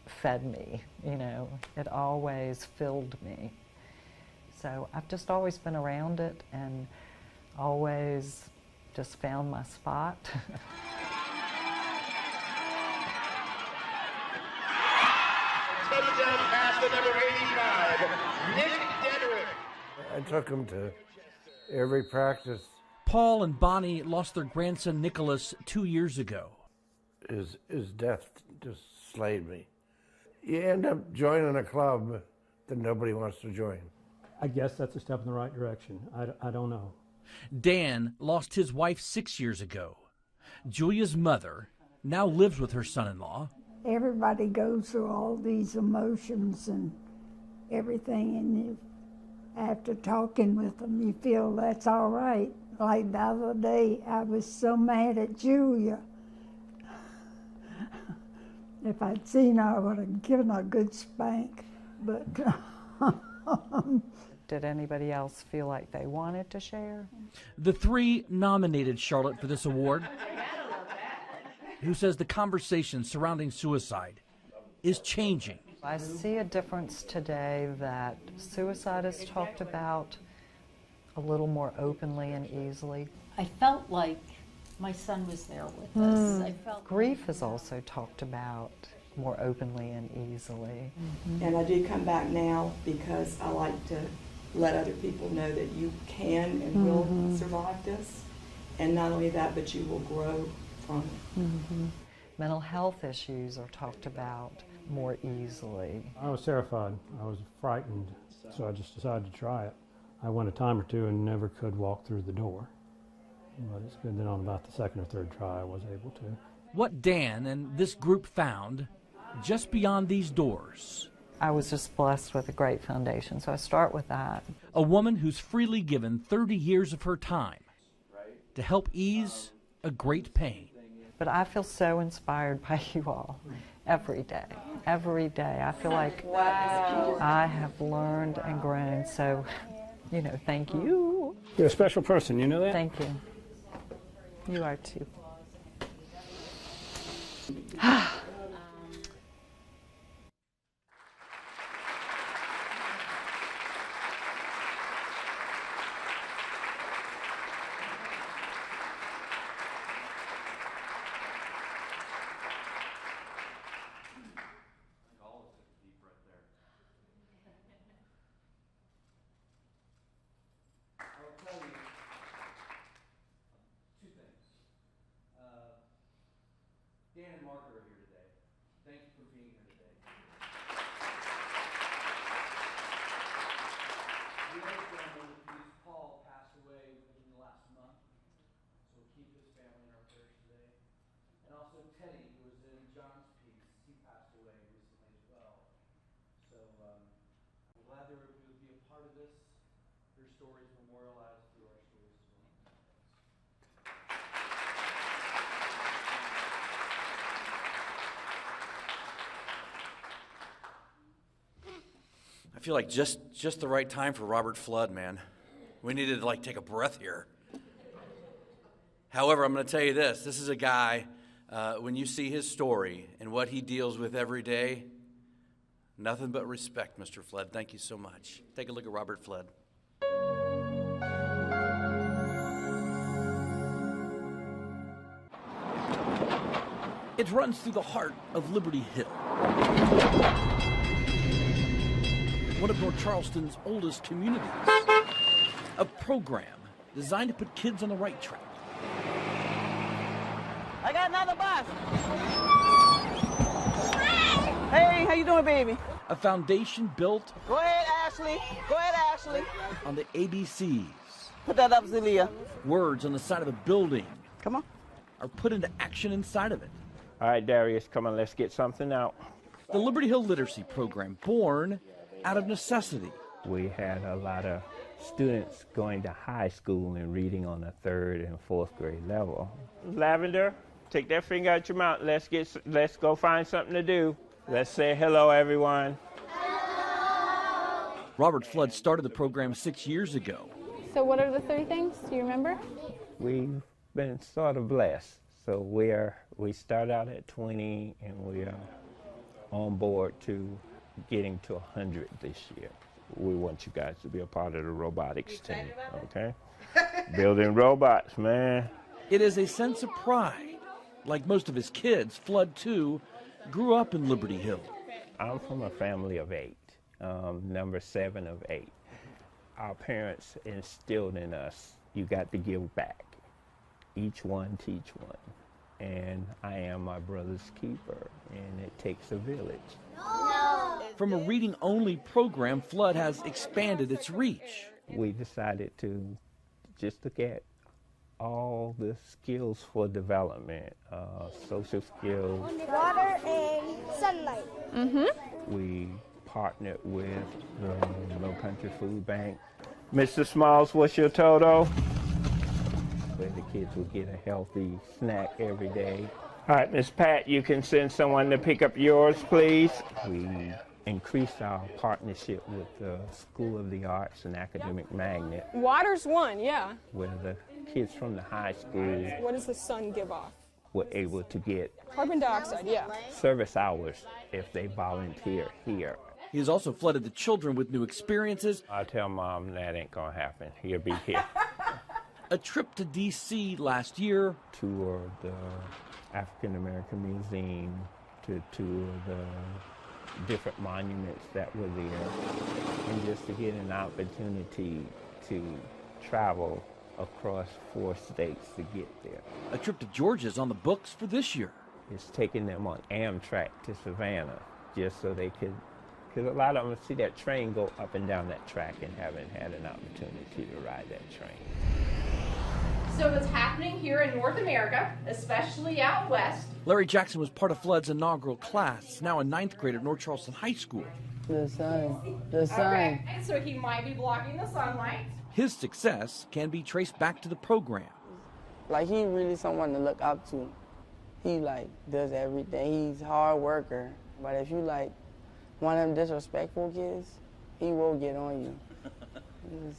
fed me, you know, it always filled me. So I've just always been around it and always just found my spot. Touchdown pass to number 85, Nick Dedrick. I took him to every practice. Paul and Bonnie lost their grandson Nicholas 2 years ago. His death just slayed me. You end up joining a club that nobody wants to join. I guess that's a step in the right direction. I don't know. Dan lost his wife 6 years ago. Julia's mother now lives with her son-in-law. Everybody goes through all these emotions and everything, and you, after talking with them, you feel that's all right. Like the other day, I was so mad at Julia. If I'd seen her, I would have given her a good spank, but... Did anybody else feel like they wanted to share? The three nominated Charlotte for this award, who says the conversation surrounding suicide is changing. I see a difference today that suicide is talked about a little more openly and easily. I felt like my son was there with us. I felt Grief is also talked about more openly and easily. And I do come back now because I like to let other people know that you can and will survive this. And not only that, but you will grow from it. Mental health issues are talked about more easily. I was terrified. I was frightened, so I just decided to try it. I went a time or two and never could walk through the door. But it's good that on about the second or third try I was able to. What Dan and this group found just beyond these doors. I was just blessed with a great foundation, so I start with that. A woman who's freely given 30 years of her time to help ease a great pain. But I feel so inspired by you all every day. Every day. I feel like I have learned and grown, so, you know, thank you. You're a special person, you know that? Thank you. You are too. also Teddy, who was in John's piece. He passed away recently as well. So I'm glad they were able to be a part of this. Your stories memorialized through our stories as well. I feel like just the right time for Robert Flood, man. We needed to take a breath here. However, I'm going to tell you this. This is a guy, when you see his story and what he deals with every day, nothing but respect, Mr. Flood. Thank you so much. Take a look at Robert Flood. It runs through the heart of Liberty Hill, one of North Charleston's oldest communities. A program designed to put kids on the right track. I got another bus. Hey, how you doing, baby? A foundation built Go ahead, Ashley. Go ahead, Ashley. on the ABCs. Put that up, Zelia. Words on the side of a building. Come on. Are put into action inside of it. All right, Darius, come on, let's get something out. The Liberty Hill Literacy Program, born out of necessity. We had a lot of students going to high school and reading on the 3rd and 4th grade level. Lavender, take that finger out your mouth. Let's go find something to do. Let's say hello, everyone. Hello. Robert Flood started the program 6 years ago. So what are the 3 things? Do you remember? We've been sort of blessed. So we start out at 20 and we are on board to getting to 100 this year. We want you guys to be a part of the robotics team, okay? Building robots, man. It is a sense of pride. Like most of his kids, Flood, too, grew up in Liberty Hill. I'm from a family of 8, number 7 of 8. Our parents instilled in us, you got to give back. Each one teach one. And I am my brother's keeper, and it takes a village. No. From a reading-only program, Flood has expanded its reach. We decided to just look at all the skills for development, social skills. Water and sunlight. We partnered with the Low Country Food Bank. Mr. Smalls, what's your total? Where the kids will get a healthy snack every day. All right, Miss Pat, you can send someone to pick up yours, please. We increased our partnership with the School of the Arts and Academic Magnet, Water's one, yeah. where the kids from the high school What does the sun give off? were able to get Carbon dioxide, yeah. service hours if they volunteer here. He has also flooded the children with new experiences. I tell Mom that ain't gonna happen. He'll be here. A trip to D.C. last year. Tour the African American Museum, to tour the different monuments that were there, and just to get an opportunity to travel across 4 states to get there. A trip to Georgia's on the books for this year. It's taking them on Amtrak to Savannah, just so they could, because a lot of them see that train go up and down that track and haven't had an opportunity to ride that train. So it's happening here in North America, especially out west. Larry Jackson was part of Flood's inaugural class, now a 9th grade at North Charleston High School. The sun. The sun. Okay, and so he might be blocking the sunlight. His success can be traced back to the program. Like, he really someone to look up to. He, does everything. He's a hard worker. But if you, one of them disrespectful kids, he will get on you.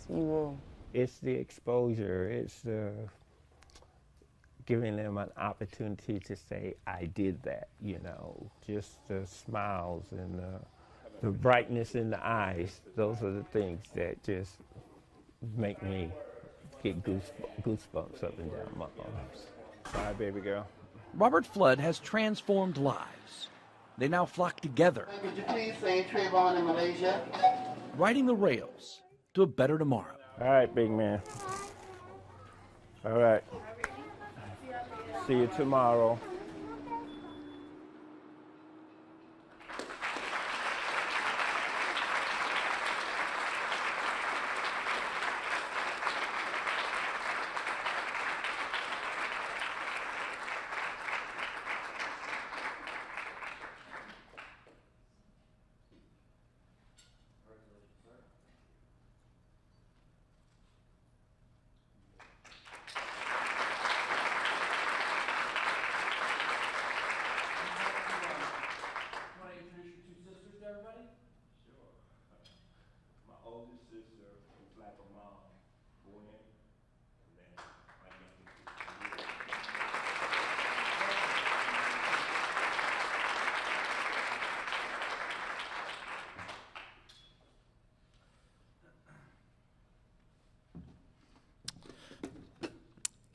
He will. It's the exposure. It's the giving them an opportunity to say, I did that, Just the smiles and the brightness in the eyes. Those are the things that just make me get goosebumps up and down my arms. Bye, baby girl. Robert Flood has transformed lives. They now flock together. Could you please say Trayvon in Malaysia? Riding the rails to a better tomorrow. All right, big man. All right. See you tomorrow.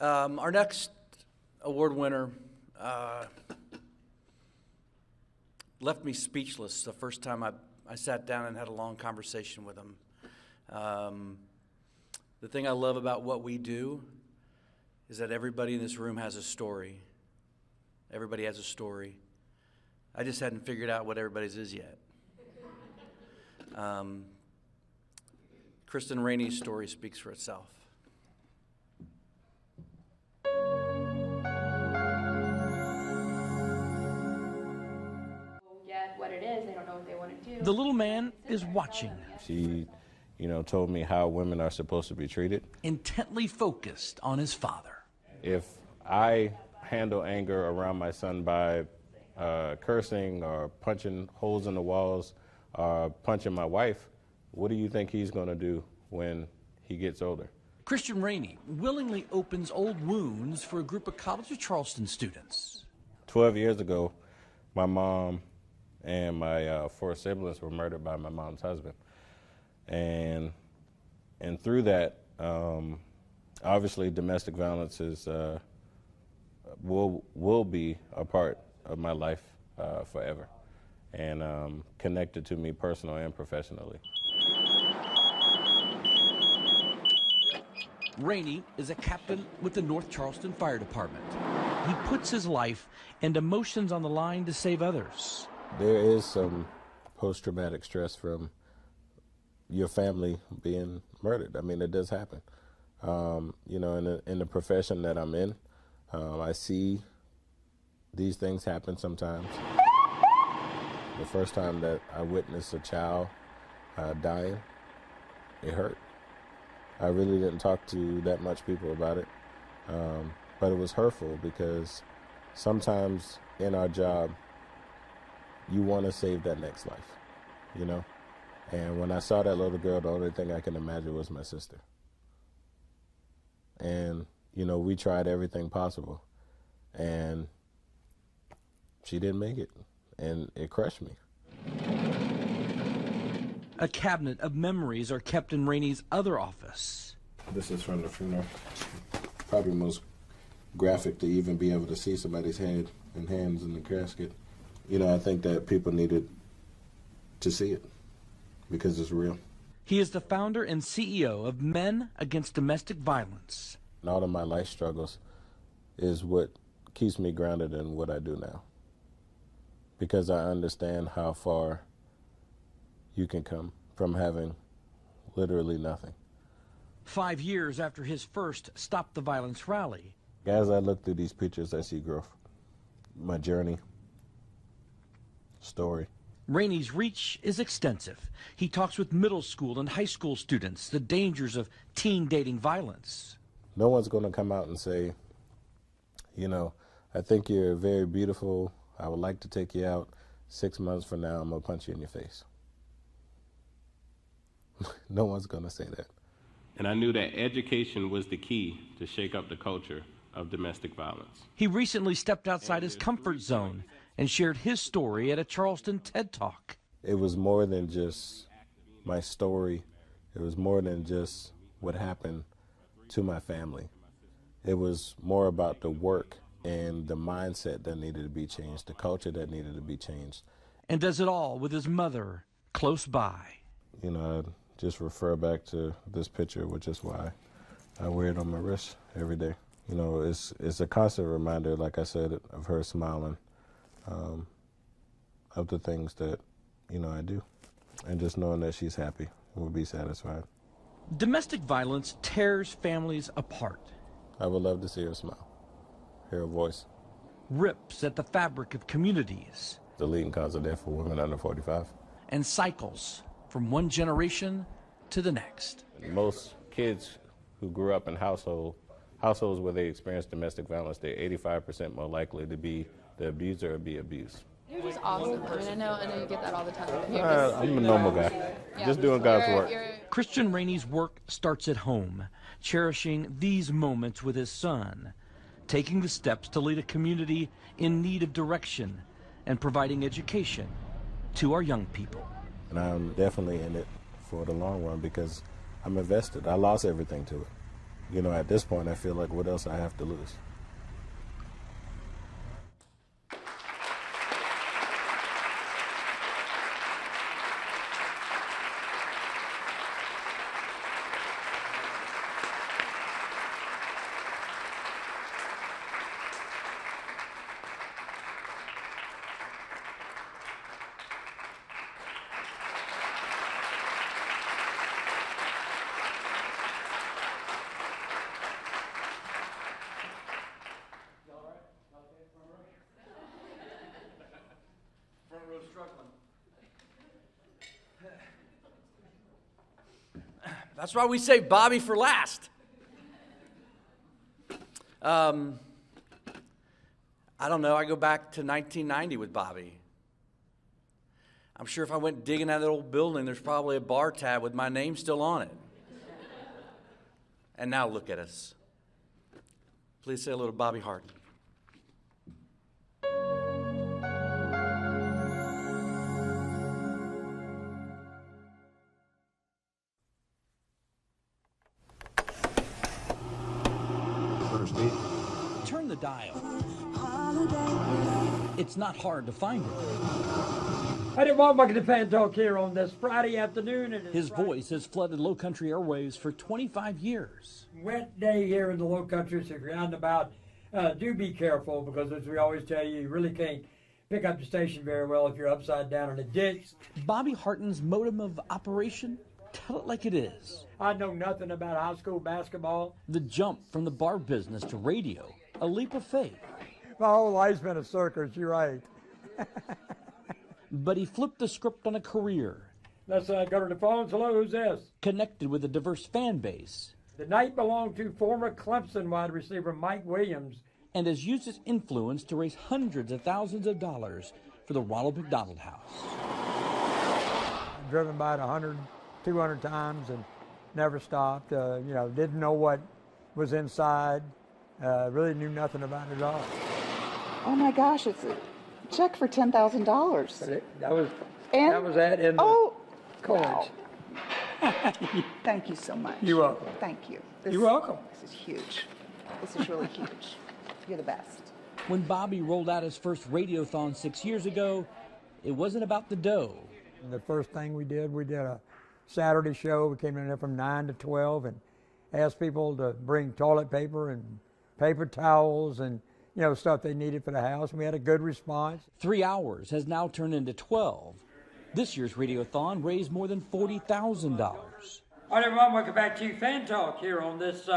Our next award winner left me speechless the first time I sat down and had a long conversation with him. The thing I love about what we do is that everybody in this room has a story. Everybody has a story. I just hadn't figured out what everybody's is yet. Kristen Rainey's story speaks for itself. Get what it is, they don't know what they want to do. The little man is watching. She, told me how women are supposed to be treated. Intently focused on his father. If I handle anger around my son by cursing or punching holes in the walls or punching my wife, what do you think he's going to do when he gets older? Christian Rainey willingly opens old wounds for a group of College of Charleston students. 12 years ago, my mom and my 4 siblings were murdered by my mom's husband. And through that, obviously domestic violence is will be a part of my life forever, and connected to me personally and professionally. Rainey is a captain with the North Charleston Fire Department. He puts his life and emotions on the line to save others. There is some post-traumatic stress from your family being murdered. I mean, it does happen. In the profession that I'm in, I see these things happen sometimes. The first time that I witnessed a child dying, it hurt. I really didn't talk to that much people about it, but it was hurtful because sometimes in our job, you want to save that next life, And when I saw that little girl, the only thing I can imagine was my sister. And, we tried everything possible, and she didn't make it, and it crushed me. A cabinet of memories are kept in Rainey's other office. This is from the funeral. Probably most graphic to even be able to see somebody's head and hands in the casket. I think that people needed to see it because it's real. He is the founder and CEO of Men Against Domestic Violence. And all of my life struggles is what keeps me grounded in what I do now, because I understand how far you can come from having literally nothing. 5 years after his first Stop the Violence rally. As I look through these pictures, I see growth. My journey, story. Rainey's reach is extensive. He talks with middle school and high school students the dangers of teen dating violence. No one's going to come out and say, I think you're very beautiful. I would like to take you out. 6 months from now, I'm going to punch you in your face. No one's going to say that. And I knew that education was the key to shake up the culture of domestic violence. He recently stepped outside his comfort zone and shared his story at a Charleston TED Talk. It was more than just my story. It was more than just what happened to my family. It was more about the work and the mindset that needed to be changed, the culture that needed to be changed. And does it all with his mother close by. I just refer back to this picture, which is why I wear it on my wrist every day. It's a constant reminder, like I said, of her smiling, of the things that, I do. And just knowing that she's happy and will be satisfied. Domestic violence tears families apart. I would love to see her smile, hear her voice. Rips at the fabric of communities. The leading cause of death for women under 45. And cycles from one generation to the next. Most kids who grew up in households where they experienced domestic violence, they're 85% more likely to be the abuser or be abused. You're just awesome. I know you get that all the time. I'm a normal guy, just doing God's work. Christian Rainey's work starts at home, cherishing these moments with his son, taking the steps to lead a community in need of direction and providing education to our young people. And I'm definitely in it for the long run because I'm invested. I lost everything to it. You know, at this point, I feel like what else I have to lose? That's why we save Bobby for last. I don't know. I go back to 1990 with Bobby. I'm sure if I went digging out of that old building, there's probably a bar tab with my name still on it. And now look at us. Please say hello to Bobby Hart. Turn the dial. It's not hard to find it. I didn't want to fan talk here on this Friday afternoon. His voice has flooded Low Country airwaves for 25 years. Wet day here in the Low Country, so if you're out and about, do be careful, because as we always tell you, you really can't pick up the station very well if you're upside down in a ditch. Bobby Harton's modem of operation? Tell it like it is. I know nothing about high school basketball. The jump from the bar business to radio, a leap of faith. My whole life's been a circus, you're right. But he flipped the script on a career. Let's go to the phones. Hello, who's this? Connected with a diverse fan base. The night belonged to former Clemson wide receiver Mike Williams. And has used his influence to raise hundreds of thousands of dollars for the Ronald McDonald House. Driven by it 100, 200 times and never stopped. Didn't know what was inside. Really knew nothing about it at all. Oh my gosh, it's a check for $10,000. That was that in the college. Wow. Thank you so much. You're welcome. Thank you. You're welcome. This is huge. This is really huge. You're the best. When Bobby rolled out his first radiothon 6 years ago, it wasn't about the dough. And the first thing we did a Saturday show. We came in there from 9 to 12 and asked people to bring toilet paper and paper towels and stuff they needed for the house. And we had a good response. 3 hours has now turned into 12. This year's Radiothon raised more than $40,000. All right, everyone, welcome back to Fan Talk here on this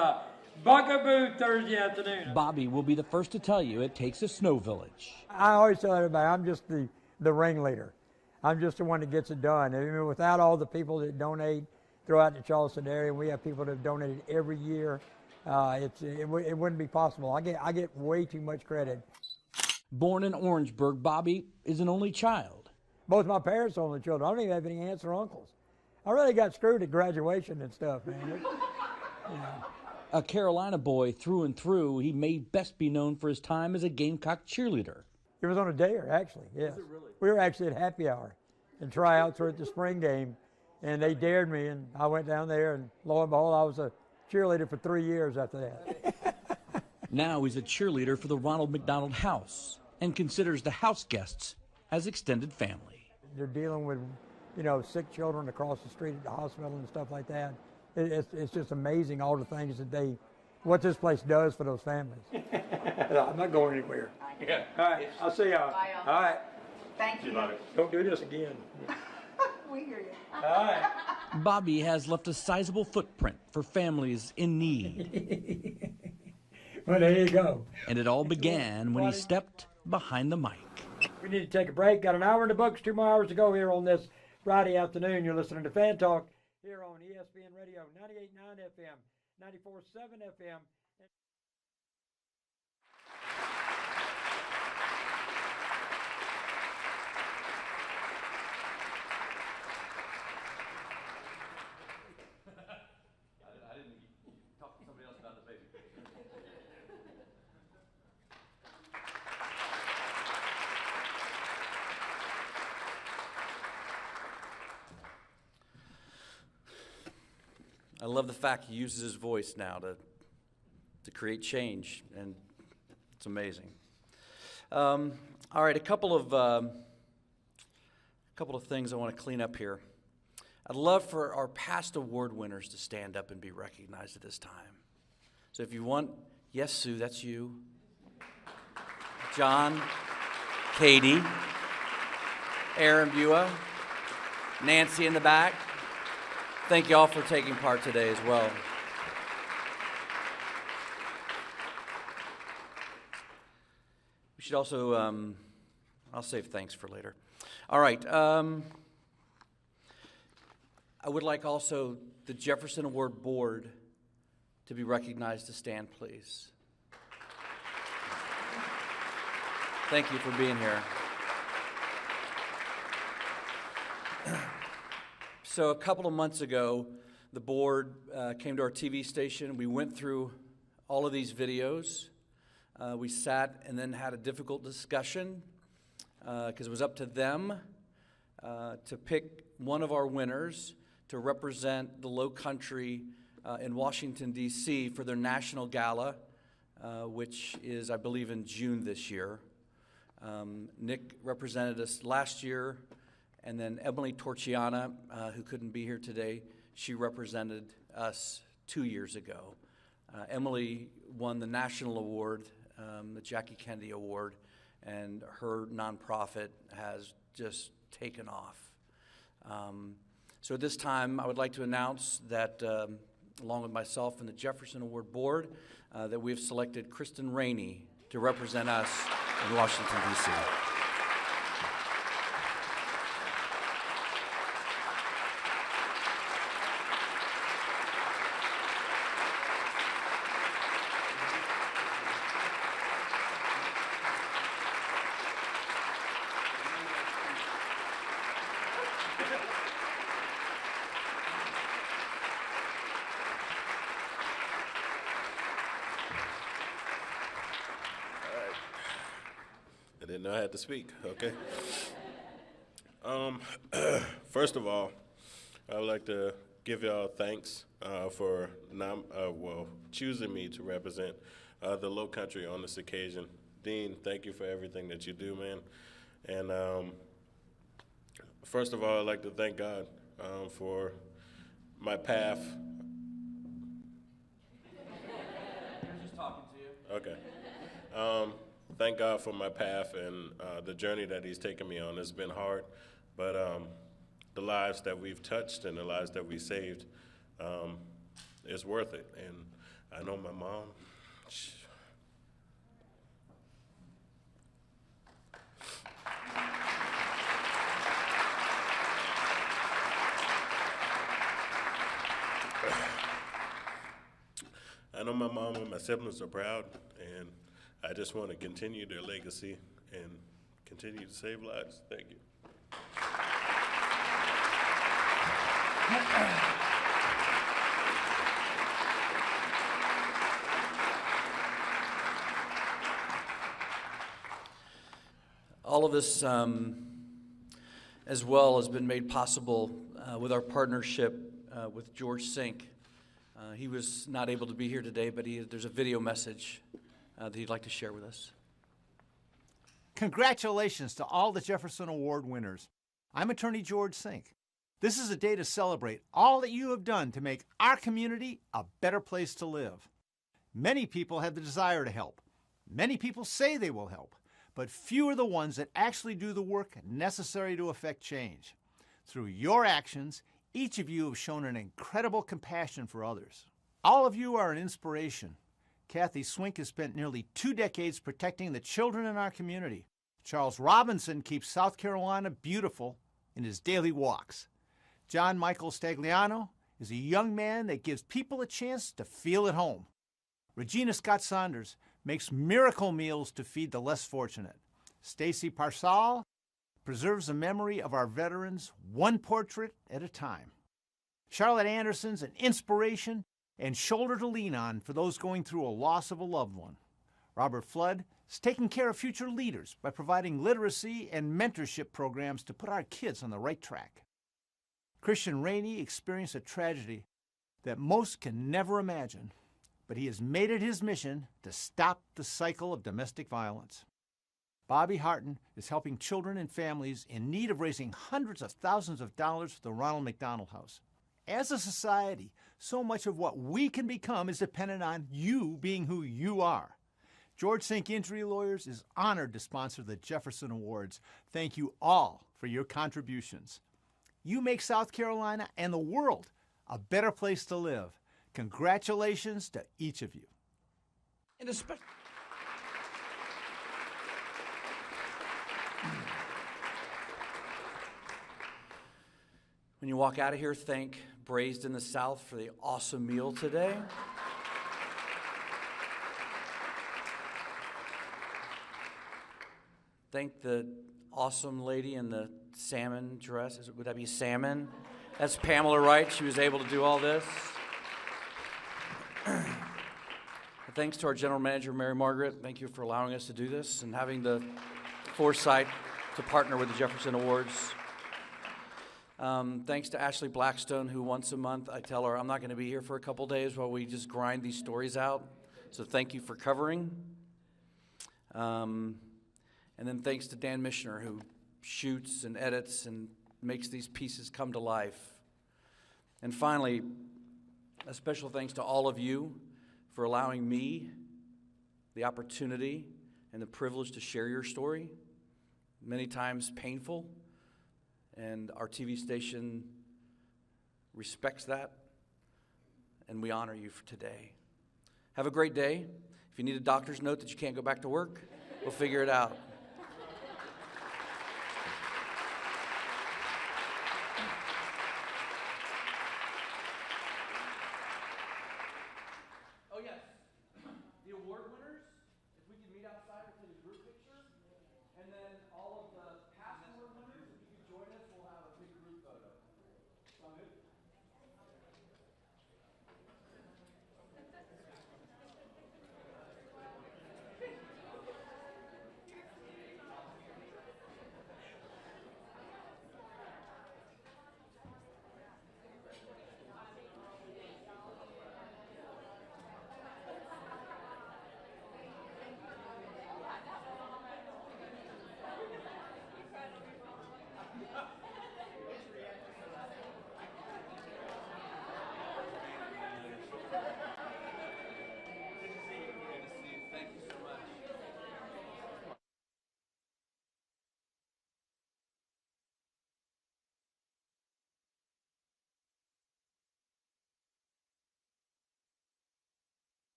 Bugaboo Thursday afternoon. Bobby will be the first to tell you it takes a snow village. I always tell everybody I'm just the ringleader. I'm just the one that gets it done. I mean, without all the people that donate throughout the Charleston area, we have people that have donated every year. It wouldn't be possible. I get way too much credit. Born in Orangeburg, Bobby is an only child. Both my parents are only children. I don't even have any aunts or uncles. I really got screwed at graduation and stuff, man. A Carolina boy through and through, he may best be known for his time as a Gamecock cheerleader. It was on a dare, actually, yes. Was it really? We were actually at happy hour, and tryouts were at the spring game, and they dared me, and I went down there, and lo and behold, I was a cheerleader for 3 years after that. Now he's a cheerleader for the Ronald McDonald House and considers the house guests as extended family. They're dealing with, sick children across the street at the hospital and stuff like that. It's just amazing all the things that what this place does for those families. I'm not going anywhere. Yeah. All right, I'll see y'all. Bye, y'all. All right. Thank you. Don't do this again. We hear you. All right. Bobby has left a sizable footprint for families in need. Well, there you go. And it all began when he stepped behind the mic. We need to take a break. Got an hour in the books, 2 more hours to go here on this Friday afternoon. You're listening to Fan Talk here on ESPN Radio, 98.9 FM, 94.7 FM. I didn't talk to somebody else about the baby. I love the fact he uses his voice now to to create change, and it's amazing. All right, a couple of things I want to clean up here. I'd love for our past award winners to stand up and be recognized at this time. So if you want, yes, Sue, that's you. John, Katie, Aaron Bua, Nancy in the back. Thank you all for taking part today as well. We should also, I'll save thanks for later. All right. I would like also the Jefferson Award Board to be recognized to stand, please. Thank you for being here. So a couple of months ago, the board came to our TV station. We went through all of these videos. We sat and then had a difficult discussion because it was up to them to pick one of our winners to represent the Low Country in Washington, D.C. for their national gala, which is, I believe, in June this year. Nick represented us last year, and then Emily Torchiana, who couldn't be here today, she represented us 2 years ago. Emily won the national award, the Jackie Kennedy Award, and her nonprofit has just taken off. So at this time, I would like to announce that, along with myself and the Jefferson Award Board, that we have selected Kristen Rainey to represent us in Washington, D.C. I didn't know I had to speak, okay? First of all, I would like to give y'all thanks for choosing me to represent the Low Country on this occasion. Dean, thank you for everything that you do, man. And first of all, I'd like to thank God for my path. He was just talking to you. Okay. Thank God for my path and the journey that He's taken me on. It's been hard, but the lives that we've touched and the lives that we saved is worth it. And I know my mom. I know my mom and my siblings are proud, and I just want to continue their legacy and continue to save lives. Thank you. All of this, as well, has been made possible with our partnership with George Sink. He was not able to be here today, but there's a video message that he'd like to share with us. Congratulations to all the Jefferson Award winners. I'm attorney George Sink. This is a day to celebrate all that you have done to make our community a better place to live. Many people have the desire to help. Many people say they will help, but few are the ones that actually do the work necessary to effect change. Through your actions, each of you have shown an incredible compassion for others. All of you are an inspiration. Kathy Swink has spent nearly 2 decades protecting the children in our community. Charles Robinson keeps South Carolina beautiful in his daily walks. John Michael Stagliano is a young man that gives people a chance to feel at home. Regina Scott Saunders makes miracle meals to feed the less fortunate. Stacy Parsal preserves the memory of our veterans one portrait at a time. Charlotte Anderson's an inspiration and shoulder to lean on for those going through a loss of a loved one. Robert Flood is taking care of future leaders by providing literacy and mentorship programs to put our kids on the right track. Christian Rainey experienced a tragedy that most can never imagine. but he has made it his mission to stop the cycle of domestic violence. Bobby Harton is helping children and families in need of raising hundreds of thousands of dollars for the Ronald McDonald House. As a society, so much of what we can become is dependent on you being who you are. George Sink Injury Lawyers is honored to sponsor the Jefferson Awards. Thank you all for your contributions. You make South Carolina and the world a better place to live. Congratulations to each of you. And especially when you walk out of here, thank Braised in the South for the awesome meal today. Thank the awesome lady in the salmon dress. Would that be salmon? That's Pamela Wright. She was able to do all this. Thanks to our general manager, Mary Margaret. Thank you for allowing us to do this and having the foresight to partner with the Jefferson Awards. Thanks to Ashley Blackstone, who once a month I tell her I'm not going to be here for a couple days while we just grind these stories out. So thank you for covering. And then thanks to Dan Michener, who shoots and edits and makes these pieces come to life. And finally, a special thanks to all of you for allowing me the opportunity and the privilege to share your story, many times painful, and our TV station respects that, and we honor you for today. Have a great day. If you need a doctor's note that you can't go back to work, we'll figure it out. Oh yes, the award winners, if we can meet outside.